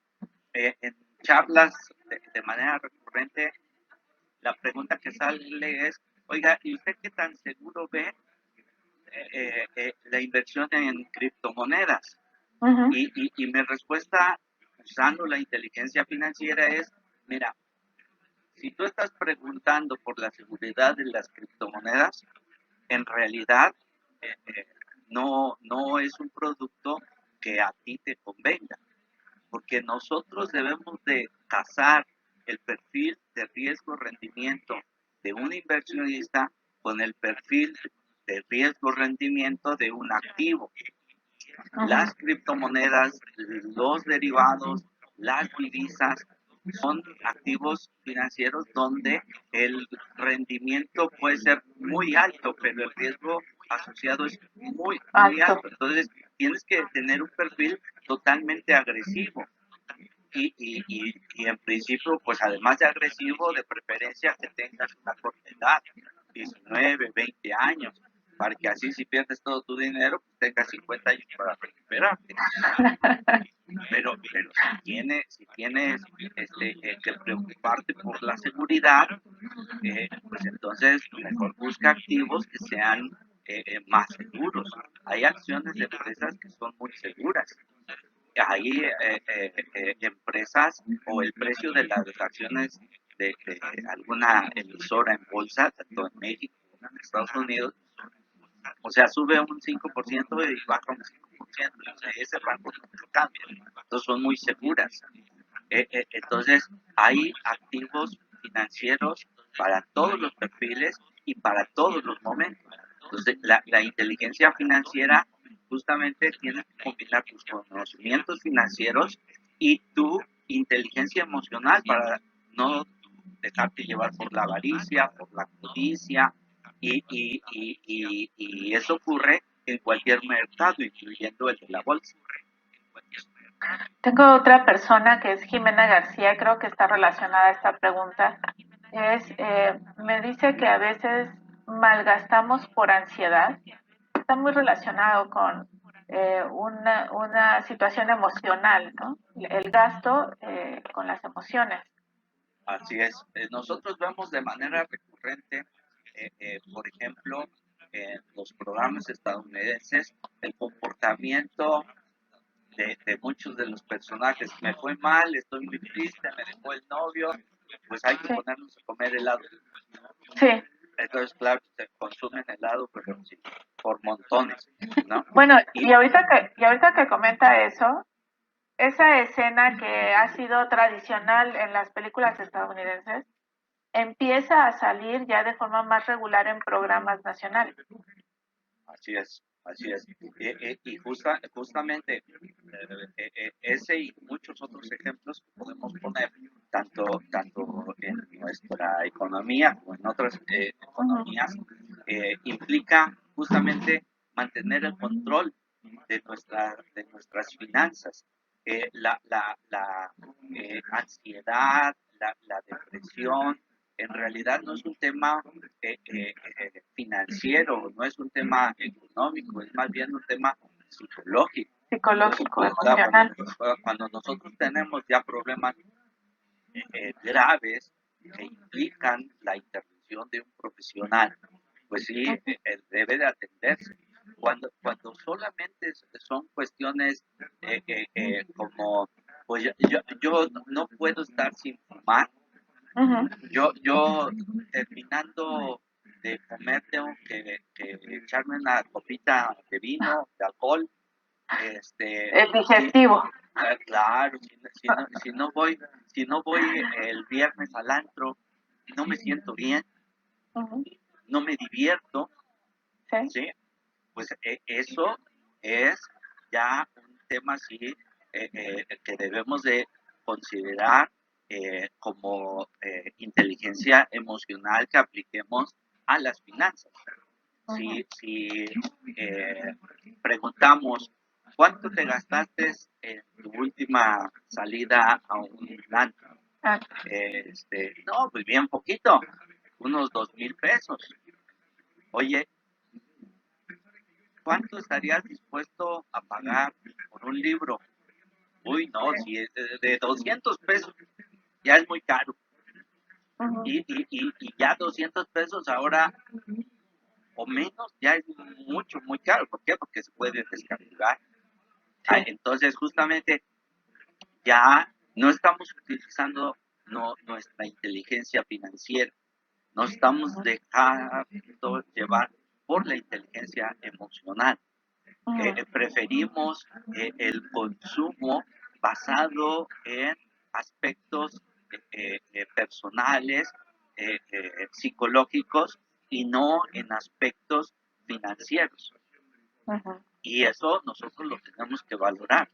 en charlas de manera recurrente, la pregunta que sale es, oiga, ¿y usted qué tan seguro ve la inversión en criptomonedas? Uh-huh. Y mi respuesta usando la inteligencia financiera es, mira, si tú estás preguntando por la seguridad de las criptomonedas, en realidad no es un producto que a ti te convenga, porque nosotros debemos de casar el perfil de riesgo-rendimiento de un inversionista con el perfil de riesgo-rendimiento de un activo. Uh-huh. Las criptomonedas, los derivados, las divisas, son activos financieros donde el rendimiento puede ser muy alto, pero el riesgo asociado es muy, muy Alto. alto. Entonces, tienes que tener un perfil totalmente agresivo. Y en principio, pues además de agresivo, de preferencia que tengas una corta edad, 19, 20 años, para que así si pierdes todo tu dinero, pues tengas 50 años para recuperarte. Pero si tienes que preocuparte por la seguridad, pues entonces mejor busca activos que sean más seguros. Hay acciones de empresas que son muy seguras. Hay empresas o el precio de las acciones de alguna emisora en bolsa, tanto en México como en Estados Unidos, o sea, sube un 5% y baja un 5%. O sea, ese rango no lo cambia. Entonces son muy seguras. Entonces, hay activos financieros para todos los perfiles y para todos los momentos. Entonces, la inteligencia financiera justamente tiene que combinar tus conocimientos financieros y tu inteligencia emocional para no dejarte llevar por la avaricia, por la codicia, y eso ocurre en cualquier mercado, incluyendo el de la bolsa. Tengo otra persona que es Jimena García, creo que está relacionada a esta pregunta. Me dice que a veces malgastamos por ansiedad. Está muy relacionado con una situación emocional, ¿no? El gasto con las emociones. Así es. Nosotros vemos de manera recurrente, por ejemplo, en los programas estadounidenses, el comportamiento de muchos de los personajes. Me fue mal, estoy muy triste, me dejó el novio, pues hay que Sí, ponernos a comer helado. sí. Entonces, claro, se consumen helado, pero sí, por montones, ¿no? Bueno, Y y ahorita que comenta eso, esa escena que ha sido tradicional en las películas estadounidenses empieza a salir ya de forma más regular en programas nacionales. así es, así es. Y justamente ese y muchos otros ejemplos que podemos poner, tanto en nuestra economía como en otras Ujú, economías, implica justamente mantener el control de nuestras finanzas. La ansiedad, la depresión, en realidad no es un tema financiero, no es un tema económico, es más bien un tema psicológico. Entonces, psicológico, cuando, emocional. cuando nosotros tenemos ya problemas graves que implican la intervención de un profesional, pues sí, Ujú, debe de atenderse. Cuando solamente son cuestiones como, pues yo no puedo estar sin fumar, ujú. yo terminando de comer tengo que echarme una copita de vino, de alcohol, El sí, digestivo. claro, si no voy el viernes al antro, no me siento bien, Ujú, no me divierto, sí. ¿sí? Pues eso es ya un tema sí que debemos de considerar como inteligencia emocional que apliquemos a las finanzas. Ujú. Si eh, preguntamos, ¿cuánto te gastaste en tu última salida a un antro? Ah, No, pues bien poquito, unos 2,000 pesos. Oye, ¿cuánto estarías dispuesto a pagar por un libro? Uy, no, si es de 200 pesos, ya es muy caro. ujú, Y ya 200 pesos ahora o menos, ya es mucho, muy caro. ¿Por qué? Porque se puede descargar. sí. Entonces, justamente, ya no estamos utilizando nuestra inteligencia financiera, nos estamos Ujú, dejando llevar por la inteligencia emocional. ujú, Preferimos el consumo basado en aspectos personales, psicológicos y no en aspectos financieros. ujú. Y eso nosotros lo tenemos que valorar.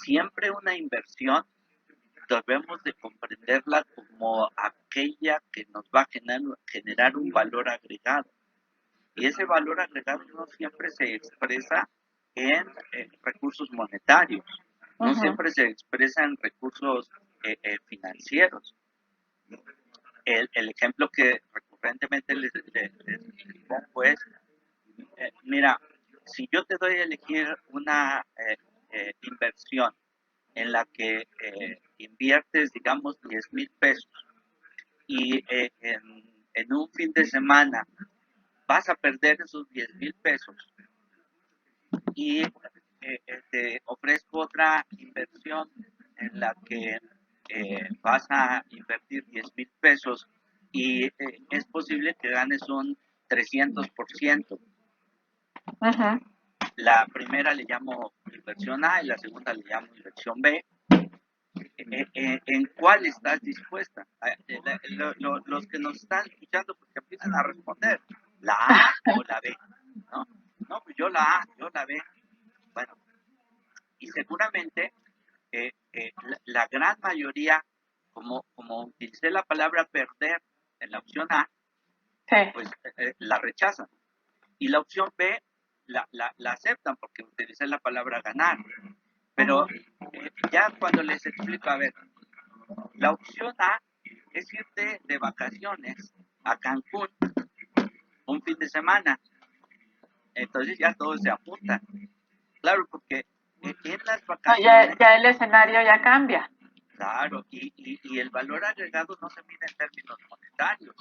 Siempre una inversión debemos de comprenderla como aquella que nos va a generar un valor agregado. Y ese valor agregado no siempre se expresa en recursos monetarios, no siempre se expresa en recursos financieros. El ejemplo que recurrentemente les pongo es, mira, si yo te doy a elegir una inversión en la que inviertes, digamos, 10,000 pesos y en un fin de semana vas a perder esos 10,000 pesos y te ofrezco otra inversión en la que vas a invertir 10,000 pesos y es posible que ganes un 300%. La primera le llamo inversión A y la segunda le llamo inversión B. ¿En cuál estás dispuesta? Los que nos están escuchando, pues que empiezan a responder, ¿la A o la B? No, pues yo la B. Bueno, y seguramente la gran mayoría, como utilicé la palabra perder en la opción A, pues la rechazan. Y la opción B la aceptan porque utilicé la palabra ganar. Pero ya cuando les explico, a ver, la opción A es irte de vacaciones a Cancún un fin de semana. Entonces ya todos se apuntan. Claro, porque en las vacaciones... Ya el escenario ya cambia. Claro, y el valor agregado no se mide en términos monetarios.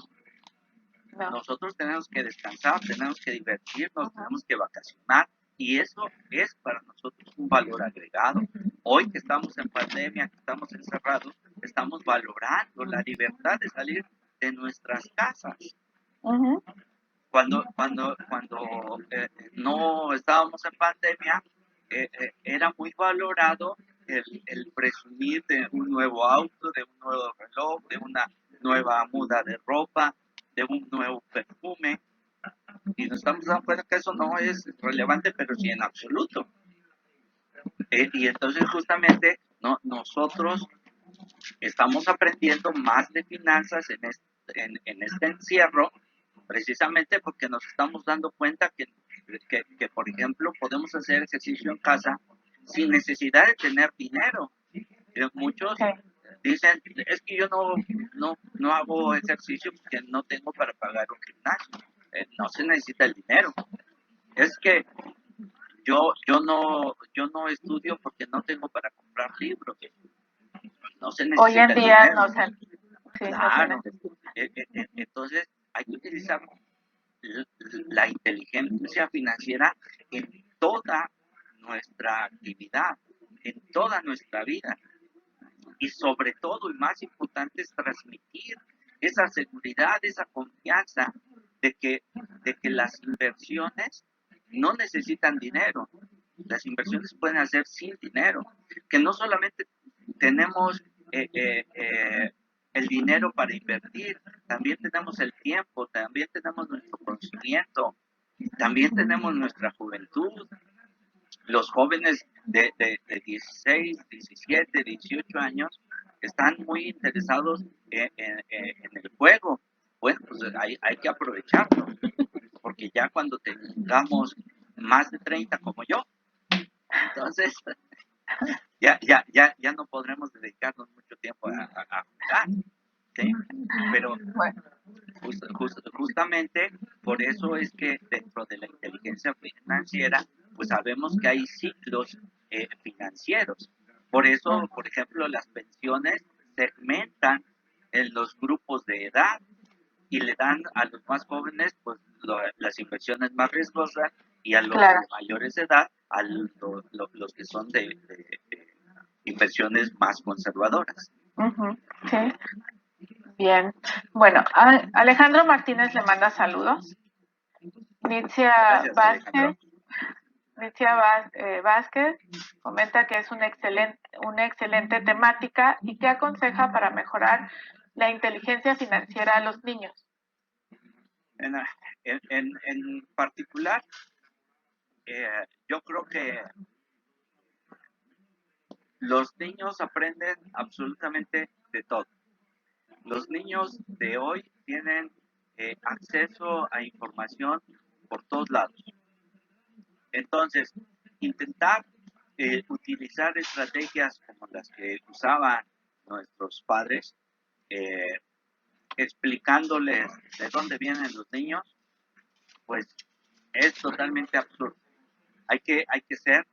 No. Nosotros tenemos que descansar, tenemos que divertirnos, tenemos que vacacionar, y eso es para nosotros un valor agregado. Hoy que estamos en pandemia, que estamos encerrados, estamos valorando la libertad de salir de nuestras casas. Cuando no estábamos en pandemia, era muy valorado el presumir de un nuevo auto, de un nuevo reloj, de una nueva muda de ropa, de un nuevo perfume, y nos estamos dando cuenta que eso no es relevante, pero sí en absoluto. Y entonces justamente nosotros estamos aprendiendo más de finanzas en este encierro, precisamente porque nos estamos dando cuenta que, por ejemplo, podemos hacer ejercicio en casa sin necesidad de tener dinero. Muchos dicen, es que yo no hago ejercicio porque no tengo para pagar un gimnasio. No se necesita el dinero. Es que yo no estudio porque no tengo para comprar libros. No se necesita hoy en día dinero. no se, sí, Claro. no se necesita. Entonces hay que utilizar la inteligencia financiera en toda nuestra actividad, en toda nuestra vida. Y sobre todo, y más importante, es transmitir esa seguridad, esa confianza de que las inversiones no necesitan dinero. Las inversiones pueden hacer sin dinero. Que no solamente tenemos el dinero para invertir, también tenemos el tiempo, también tenemos nuestro conocimiento, también tenemos nuestra juventud. Los jóvenes de 16, 17, 18 años están muy interesados en el juego. Bueno, pues hay que aprovecharlo, porque ya cuando tengamos más de 30 como yo, entonces ya no podremos dedicarnos mucho tiempo a jugar, ¿sí? Pero justamente por eso es que dentro de la inteligencia financiera, pues sabemos que hay ciclos financieros. Por eso, por ejemplo, las pensiones segmentan en los grupos de edad y le dan a los más jóvenes pues las inversiones más riesgosas y a los mayores de edad a los que son de inversiones más conservadoras. Sí. Bien. Bueno, Alejandro Martínez le manda saludos. Nitzia Vázquez comenta que es una excelente temática y que aconseja para mejorar la inteligencia financiera a los niños. En particular, yo creo que los niños aprenden absolutamente de todo. Los niños de hoy tienen acceso a información por todos lados. Entonces, intentar utilizar estrategias como las que usaban nuestros padres, eh, explicándoles de dónde vienen los niños, pues es totalmente absurdo. Hay que ser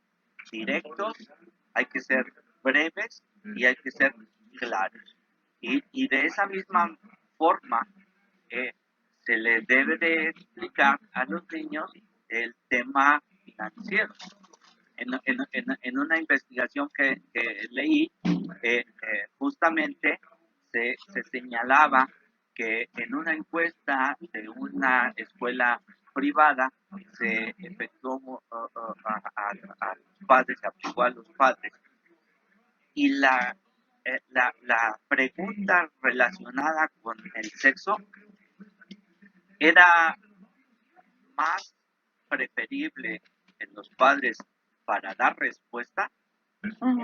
directos, hay que ser breves y hay que ser claros. Y de esa misma forma eh, se les debe de explicar a los niños el tema financiero. En una investigación que leí, justamente se señalaba que en una encuesta de una escuela privada se efectuó a los padres, se aplicó a los padres, y la pregunta relacionada con el sexo era más preferible en los padres para dar respuesta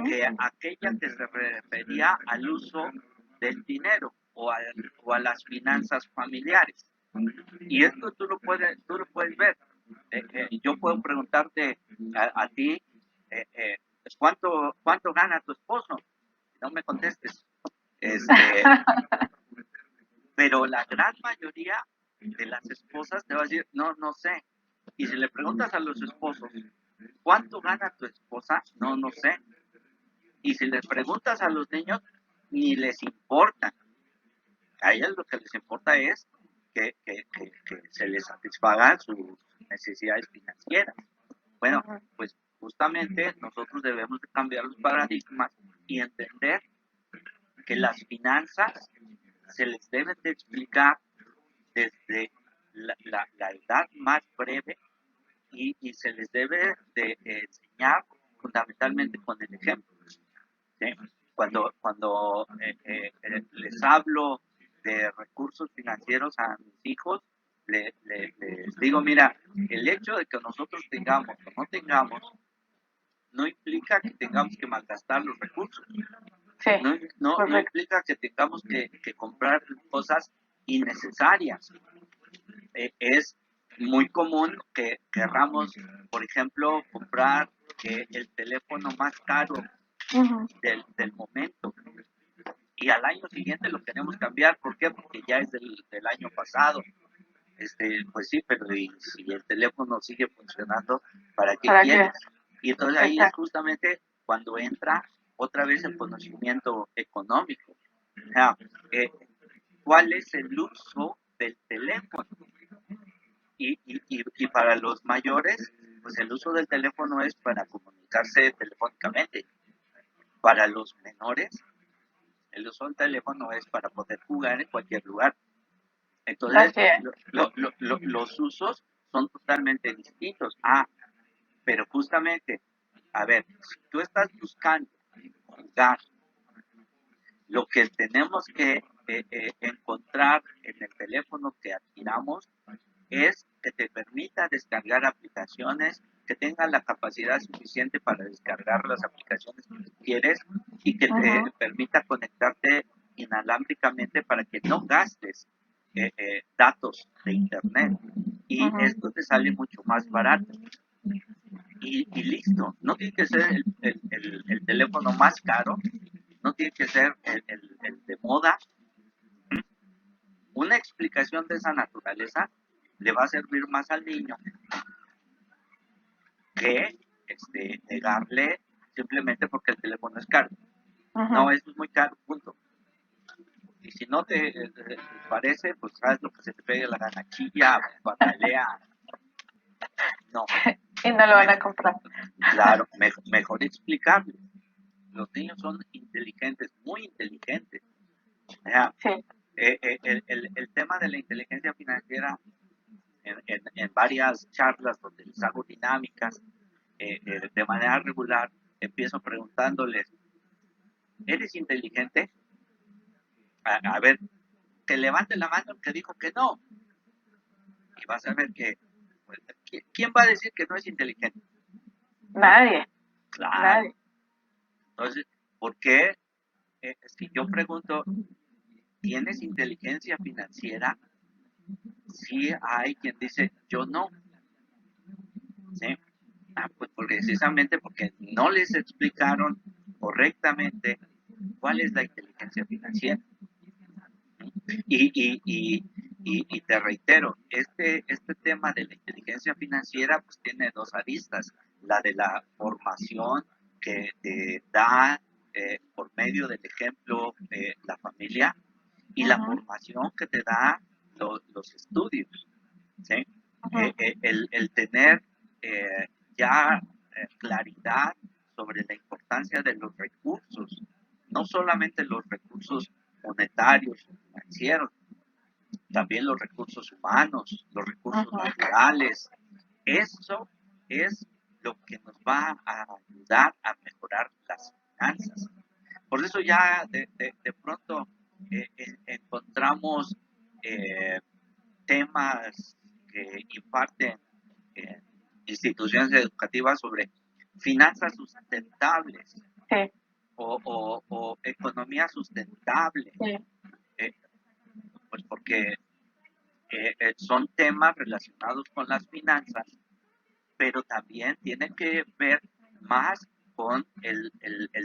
que aquella que se refería al uso del dinero o a las finanzas familiares. Y esto tú lo puedes ver. Yo puedo preguntarte a ti, ¿cuánto gana tu esposo? No me contestes. Este, pero la gran mayoría de las esposas te va a decir, no, no sé. Y si le preguntas a los esposos, ¿cuánto gana tu esposa? No, no sé. Y si les preguntas a los niños, ni les importa. A ellos lo que les importa es que se les satisfagan sus necesidades financieras. Bueno, pues justamente nosotros debemos de cambiar los paradigmas y entender que las finanzas se les deben de explicar desde la edad más breve y se les debe de enseñar fundamentalmente con el ejemplo. ¿Sí? Cuando les hablo de recursos financieros a mis hijos, les digo, mira, el hecho de que nosotros tengamos o no tengamos no implica que tengamos que malgastar los recursos. Sí, No implica que tengamos que comprar cosas innecesarias. Es muy común que querramos, por ejemplo, comprar el teléfono más caro del momento y al año siguiente lo queremos cambiar. ¿Por qué? Porque ya es del año pasado. Pues sí, pero si el teléfono sigue funcionando, ¿para qué quieres? Y entonces ahí es justamente cuando entra otra vez el conocimiento económico. O sea, ¿cuál es el uso del teléfono? Y para los mayores, pues el uso del teléfono es para comunicarse telefónicamente. Para los menores, el uso del teléfono es para poder jugar en cualquier lugar. Entonces, los usos son totalmente distintos. Pero justamente, a ver, si tú estás buscando jugar, lo que tenemos que encontrar en el teléfono que adquiramos es que te permita descargar aplicaciones, que tenga la capacidad suficiente para descargar las aplicaciones que quieres y que te permita conectarte inalámbricamente para que no gastes datos de internet. Y esto te sale mucho más barato. Y listo, no tiene que ser el teléfono más caro, no tiene que ser el de moda. Una explicación de esa naturaleza le va a servir más al niño que negarle simplemente porque el teléfono es caro. No, eso es muy caro, punto. Y si no te parece, pues sabes lo que se te pegue la gana, chilla, patalea. No. Y no lo van a comprar. Claro, mejor explicarle. Los niños son inteligentes, muy inteligentes. Sí. El tema de la inteligencia financiera, en varias charlas donde les hago dinámicas, de manera regular, empiezo preguntándoles, ¿eres inteligente? A ver, que levante la mano el que dijo que no. Y vas a ver que, pues, ¿quién va a decir que no es inteligente? Nadie. Claro. Nadie. Entonces, Porque si yo pregunto, ¿tienes inteligencia financiera? Sí hay quien dice, yo no. ¿Sí? Pues precisamente porque no les explicaron correctamente cuál es la inteligencia financiera. Y te reitero, este tema de la inteligencia financiera pues tiene dos aristas, la de la formación que te da por medio del ejemplo la familia y la Ujú, formación que te da los estudios, ¿sí? ujú, El tener ya claridad sobre la importancia de los recursos, no solamente los recursos monetarios, financieros, también los recursos humanos, los recursos ujú. naturales. Eso es lo que nos va a ayudar a mejorar las finanzas. Por eso ya de pronto encontramos eh, temas que imparten eh, instituciones educativas sobre finanzas sustentables Sí, o economía sustentable, sí. eh, pues porque son temas relacionados con las finanzas, pero también tienen que ver más con el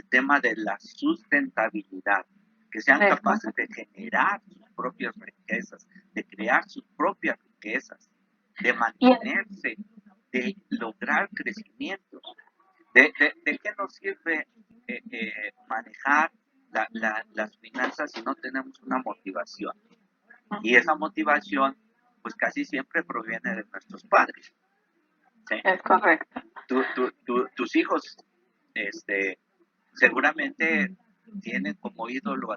tema de la sustentabilidad, que sean Es capaces correcto. de generar sus propias riquezas, de crear sus propias riquezas, de Y mantenerse, de lograr crecimientos. ¿De qué nos sirve manejar las finanzas si no tenemos una motivación? Y esa motivación, pues casi siempre proviene de nuestros padres. ¿Sí? es correcto. Tus hijos, seguramente tienen como ídolo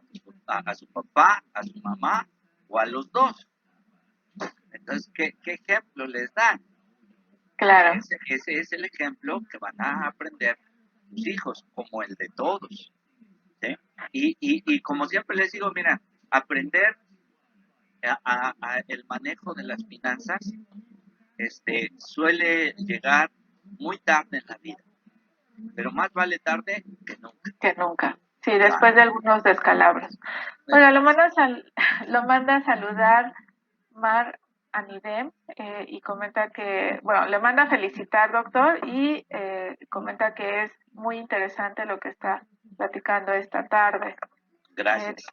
a su papá, a su mamá o a los dos. Entonces, ¿qué ejemplo les dan? Claro. Ese es el ejemplo que van a aprender tus hijos, como el de todos. ¿Sí? Y como siempre les digo, mira, aprender el manejo de las finanzas suele llegar muy tarde en la vida, pero más vale tarde que nunca. Que nunca. Sí, Claro. después de algunos descalabros. Bueno, lo manda a saludar Mar Anidem y comenta que, bueno, le manda a felicitar, doctor, y comenta que es muy interesante lo que está platicando esta tarde. Eh, Gracias.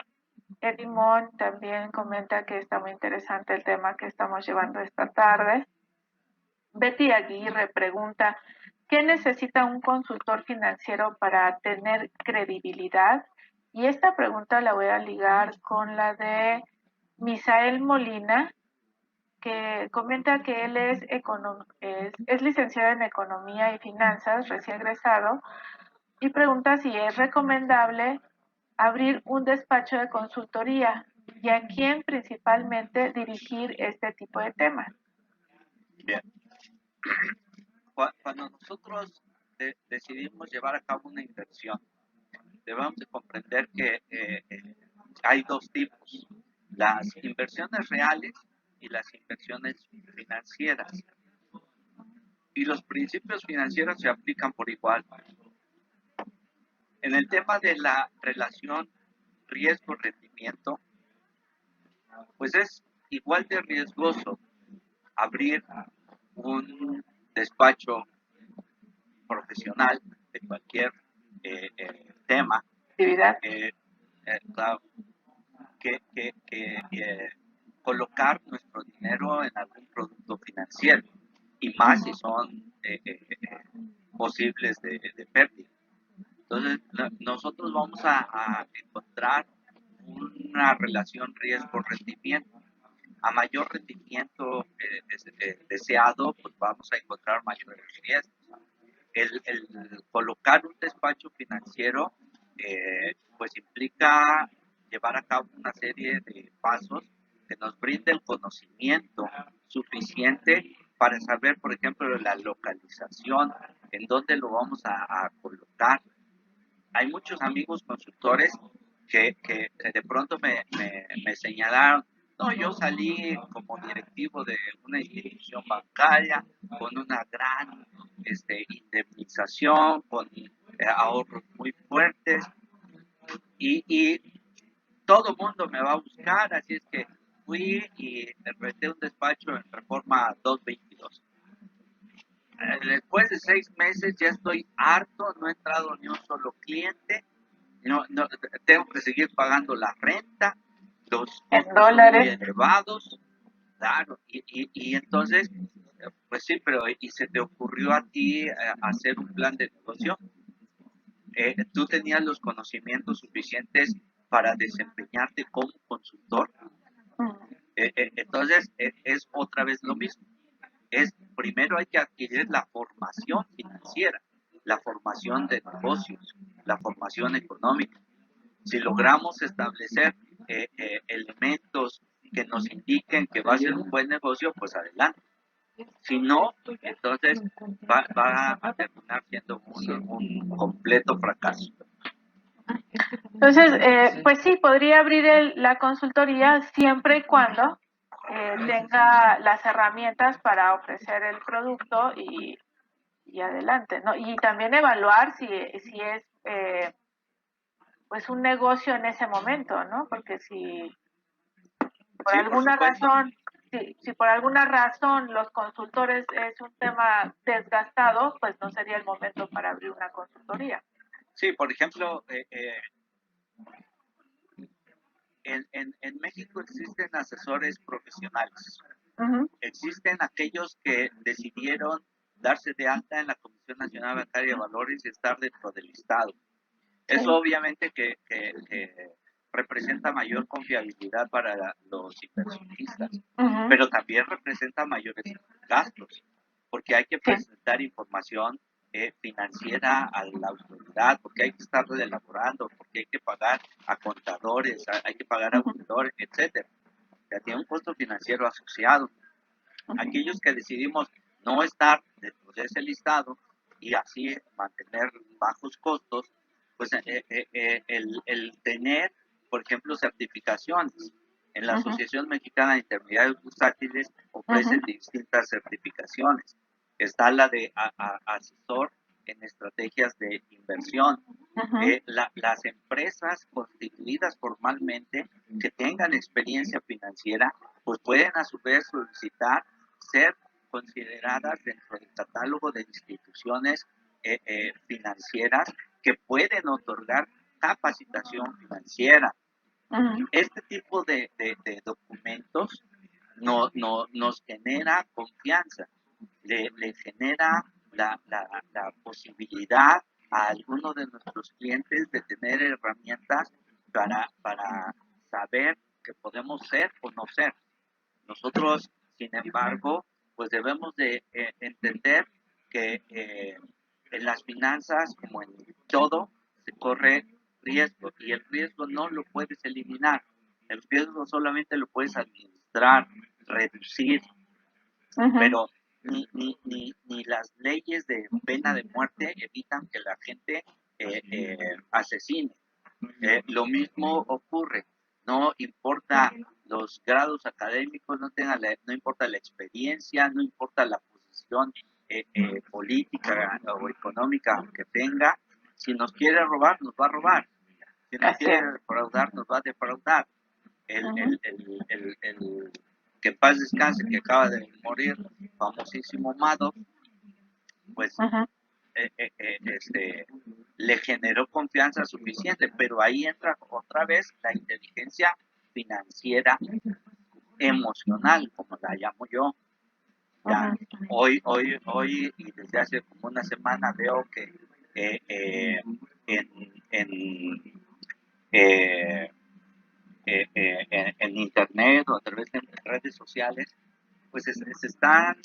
Eddie Mon también comenta que está muy interesante el tema que estamos llevando esta tarde. Betty Aguirre pregunta, ¿qué necesita un consultor financiero para tener credibilidad? Y esta pregunta la voy a ligar con la de Misael Molina, que comenta que él es licenciado en Economía y Finanzas, recién egresado, y pregunta si es recomendable abrir un despacho de consultoría y a quién principalmente dirigir este tipo de temas. Bien. Cuando nosotros decidimos llevar a cabo una inversión, debemos de comprender que hay dos tipos, las inversiones reales y las inversiones financieras. Y los principios financieros se aplican por igual. En el tema de la relación riesgo-rendimiento, pues es igual de riesgoso abrir un despacho profesional de cualquier tema, Actividad. claro, que colocar nuestro dinero en algún producto financiero, y más si son posibles de pérdida. Entonces, nosotros vamos a encontrar una relación riesgo-rendimiento. A mayor rendimiento deseado, pues vamos a encontrar mayores riesgos. El colocar un despacho financiero, pues implica llevar a cabo una serie de pasos que nos brinde el conocimiento suficiente para saber, por ejemplo, la localización, en dónde lo vamos a colocar. Hay muchos amigos consultores que de pronto me señalaron, no, yo salí como directivo de una institución bancaria con una gran indemnización, con ahorros muy fuertes, y todo el mundo me va a buscar, así es que fui y renté un despacho en Reforma 222. Después de 6 meses ya estoy harto, no he entrado ni un solo cliente, no, tengo que seguir pagando la renta, los En costos son muy dólares. elevados, claro, y entonces, pues sí, pero ¿y se te ocurrió a ti hacer un plan de negocio? ¿Tú tenías los conocimientos suficientes para desempeñarte como consultor? Entonces, es otra vez lo mismo. Primero hay que adquirir la formación financiera, la formación de negocios, la formación económica. Si logramos establecer elementos que nos indiquen que va a ser un buen negocio, pues adelante. Si no, entonces va a terminar siendo un completo fracaso. Entonces, pues sí, podría abrir la consultoría siempre y cuando tenga las herramientas para ofrecer el producto y adelante, ¿no? Y también evaluar si es pues un negocio en ese momento, ¿no? Porque si por Sí, por alguna supuesto. razón, si por alguna razón los consultores es un tema desgastado, pues no sería el momento para abrir una consultoría. Sí, por ejemplo, en México existen asesores profesionales. Uh-huh. Existen aquellos que decidieron darse de alta en la Comisión Nacional Bancaria de Valores y estar dentro del Estado. Eso obviamente que representa mayor confiabilidad para los inversionistas, pero también representa mayores gastos, porque hay que presentar información financiera a la autoridad, porque hay que estarlo elaborando, porque hay que pagar a contadores, hay que pagar a auditores, etcétera. O sea, tiene un costo financiero asociado. Aquellos que decidimos no estar dentro de ese listado y así mantener bajos costos, pues el tener, por ejemplo, certificaciones. En la Asociación Mexicana de Intermediarios Bursátiles ofrecen distintas certificaciones. Está la de asesor en estrategias de inversión. Las empresas constituidas formalmente que tengan experiencia financiera, pues pueden a su vez solicitar ser consideradas dentro del catálogo de instituciones financieras que pueden otorgar capacitación financiera. Este tipo de documentos nos genera confianza, le genera la posibilidad a algunos de nuestros clientes de tener herramientas para saber que podemos ser o no ser. Nosotros, sin embargo, pues debemos de entender que en las finanzas, como en todo, se corre riesgo y el riesgo no lo puedes eliminar. El riesgo solamente lo puedes administrar, reducir, pero ni las leyes de pena de muerte evitan que la gente asesine. Lo mismo ocurre, no importa los grados académicos, no importa la experiencia, no importa la posición política o económica que tenga, si nos quiere robar, nos va a robar. Si nos quiere defraudar, nos va a defraudar. El que en paz descanse, que acaba de morir, famosísimo Mado, pues le generó confianza suficiente, pero ahí entra otra vez la inteligencia financiera emocional, como la llamo yo. Ya, hoy y desde hace como una semana veo que en, eh, en internet o a través de redes sociales, pues se están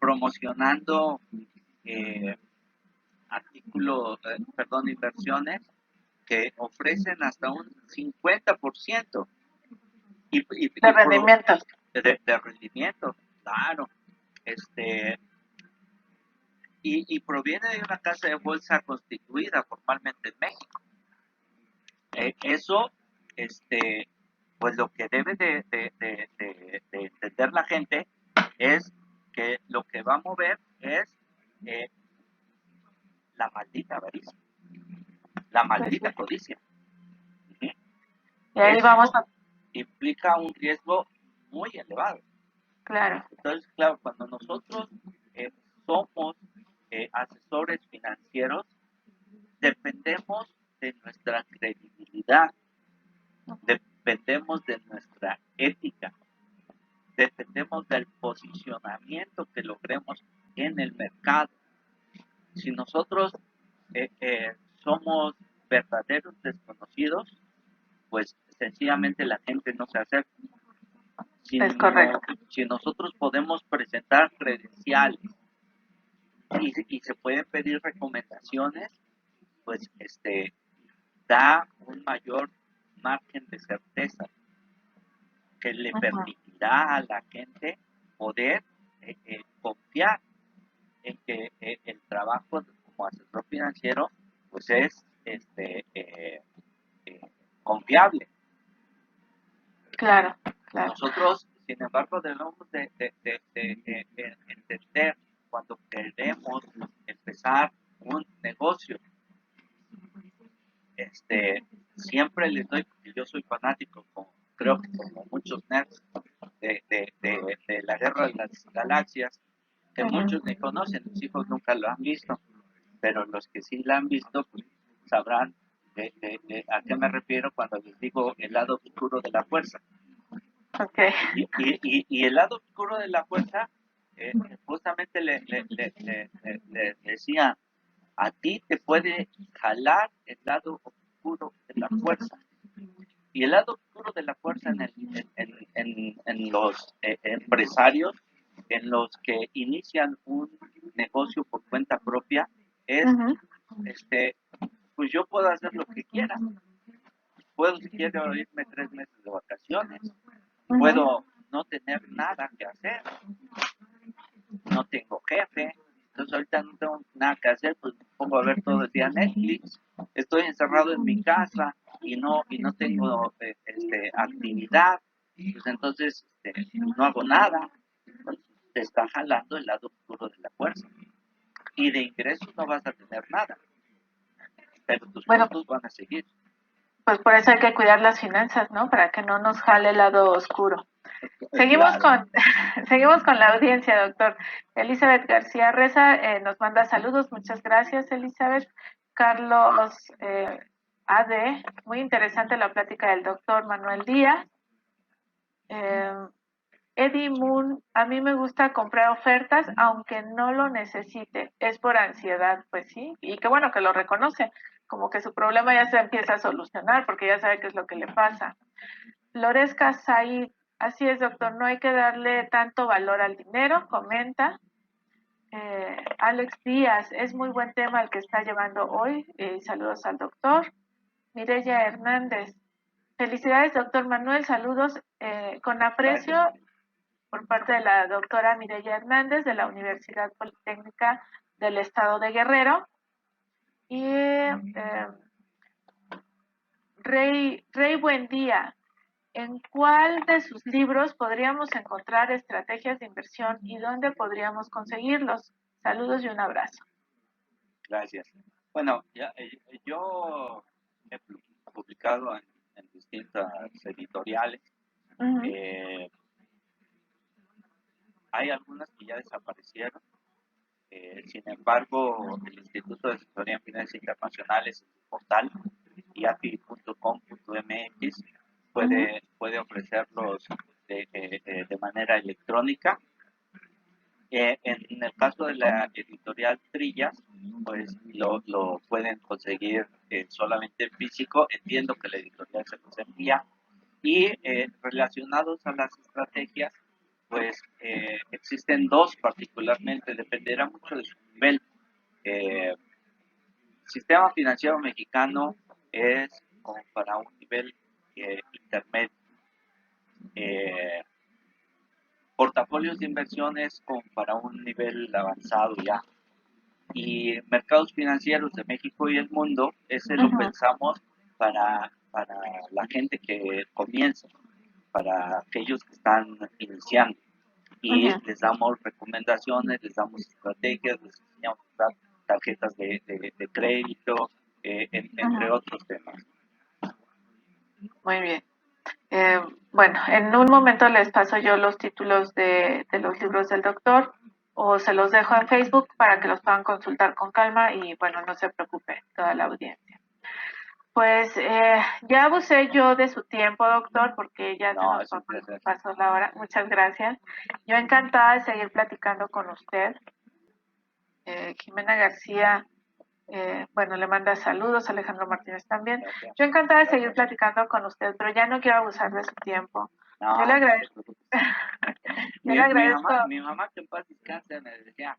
promocionando inversiones que ofrecen hasta un 50% De rendimiento. De rendimiento, claro. Y proviene de una casa de bolsa constituida formalmente en México. Eso, pues lo que debe de entender la gente es que lo que va a mover es la maldita avaricia, la maldita codicia. Y ahí Eso vamos a... implica un riesgo muy elevado. Claro. Entonces, claro, cuando nosotros somos asesores financieros, dependemos de nuestra credibilidad, dependemos de nuestra ética, dependemos del posicionamiento que logremos en el mercado. Si nosotros somos verdaderos desconocidos, pues sencillamente la gente no se acerca. Es correcto. Si nosotros podemos presentar credenciales y se pueden pedir recomendaciones, pues da un mayor margen de certeza que le permitirá a la gente poder confiar en que el trabajo como asesor financiero pues es confiable. Claro, claro. Nosotros, sin embargo, debemos de entender cuando queremos empezar un negocio. Siempre les doy, porque yo soy fanático, creo que como muchos nerds, de la Guerra de las Galaxias, que muchos ni conocen, mis hijos nunca lo han visto, pero los que sí la han visto, pues, sabrán a qué me refiero cuando les digo el lado oscuro de la fuerza. Okay. Y el lado oscuro de la fuerza, justamente le decía, a ti te puede jalar el lado oscuro de la fuerza. Y el lado oscuro de la fuerza en los empresarios, en los que inician un negocio por cuenta propia, es, pues yo puedo hacer lo que quiera. Puedo, si quiero, irme 3 meses de vacaciones. Puedo no tener nada que hacer. No tengo jefe. Entonces ahorita no tengo nada que hacer, pues me pongo a ver todo el día Netflix. Estoy encerrado en mi casa y no tengo actividad. Pues entonces no hago nada. Entonces, te está jalando el lado oscuro de la fuerza. Y de ingresos no vas a tener nada. Pero tus costos van a seguir. Pues por eso hay que cuidar las finanzas, ¿no? Para que no nos jale el lado oscuro. Seguimos con la audiencia, doctor. Elizabeth García Reza nos manda saludos. Muchas gracias, Elizabeth. Carlos AD, muy interesante la plática del doctor Manuel Díaz. Eddie Moon, a mí me gusta comprar ofertas aunque no lo necesite. Es por ansiedad, pues sí. Y qué bueno que lo reconoce. Como que su problema ya se empieza a solucionar porque ya sabe qué es lo que le pasa. Loresca Said, así es, doctor, no hay que darle tanto valor al dinero, comenta. Alex Díaz, es muy buen tema el que está llevando hoy. Saludos al doctor. Mireya Hernández, felicidades, doctor Manuel, saludos con aprecio. Gracias. Por parte de la doctora Mireya Hernández de la Universidad Politécnica del Estado de Guerrero. Y Rey Buendía, ¿en cuál de sus libros podríamos encontrar estrategias de inversión y dónde podríamos conseguirlos? Saludos y un abrazo. Gracias. Bueno, yo he publicado en distintas editoriales. Hay algunas que ya desaparecieron. Sin embargo, el Instituto de Asesoría en Finanzas Internacionales, en su portal, iafi.com.mx, puede ofrecerlos de manera electrónica. En el caso de la editorial Trillas, pues lo pueden conseguir solamente en físico. Entiendo que la editorial se los envía. Y relacionados a las estrategias, pues existen dos particularmente, dependerá mucho de su nivel. Sistema financiero mexicano es como para un nivel intermedio. Portafolios de inversiones como para un nivel avanzado ya. Y mercados financieros de México y el mundo, ese lo pensamos para la gente que comienza, para aquellos que están iniciando. Y les damos recomendaciones, les damos estrategias, les enseñamos a usar tarjetas de crédito, entre otros temas. Muy bien. Bueno, en un momento les paso yo los títulos de los libros del doctor o se los dejo en Facebook para que los puedan consultar con calma y bueno, no se preocupe toda la audiencia. Pues ya abusé yo de su tiempo, doctor, porque ya se nos pasó la hora. Muchas gracias. Yo encantada de seguir platicando con usted. Jimena García, bueno, le manda saludos, Alejandro Martínez también. Yo encantada de seguir platicando con usted, pero ya no quiero abusar de su tiempo. No, yo le agradezco. Yo le agradezco. Mi mamá que en paz descanse me decía,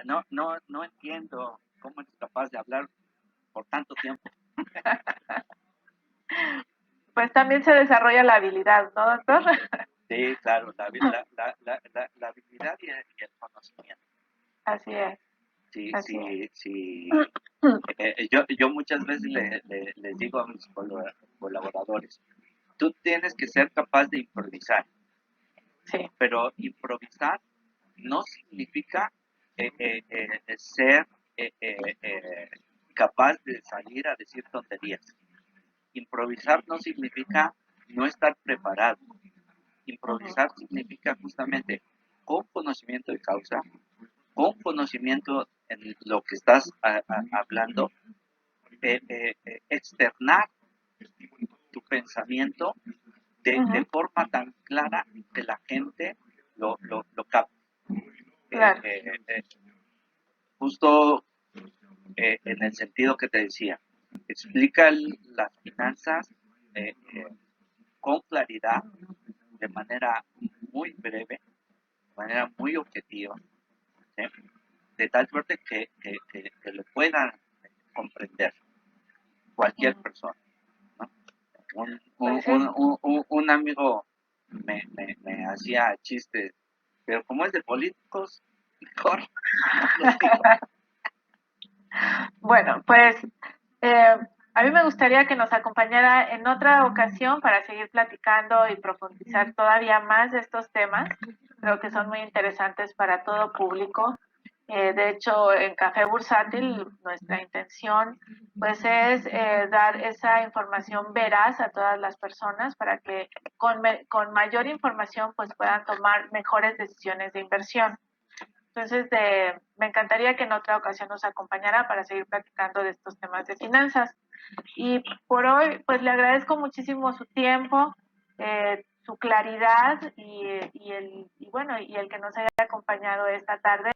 no entiendo cómo eres capaz de hablar por tanto tiempo. Pues también se desarrolla la habilidad, ¿no, doctor? Sí, claro, la habilidad y el conocimiento. Así es. Sí, Así sí. Yo muchas veces les digo a mis colaboradores, tú tienes que ser capaz de improvisar. Sí. Pero improvisar no significa ser capaz de salir a decir tonterías. Improvisar no significa no estar preparado. Improvisar significa justamente con conocimiento de causa, con conocimiento en lo que estás hablando, externar tu pensamiento de forma tan clara que la gente lo capte. Claro. Justo en el sentido que te decía, explica las finanzas con claridad, de manera muy breve, de manera muy objetiva, ¿sí? De tal suerte que lo puedan comprender cualquier persona, ¿no? Un amigo me hacía chistes, pero como es de políticos, mejor no los digo. Bueno, pues a mí me gustaría que nos acompañara en otra ocasión para seguir platicando y profundizar todavía más de estos temas. Creo que son muy interesantes para todo público. De hecho, en Café Bursátil, nuestra intención pues es dar esa información veraz a todas las personas para que con mayor información pues puedan tomar mejores decisiones de inversión. Entonces, me encantaría que en otra ocasión nos acompañara para seguir platicando de estos temas de finanzas. Y por hoy, pues le agradezco muchísimo su tiempo, su claridad y el que nos haya acompañado esta tarde.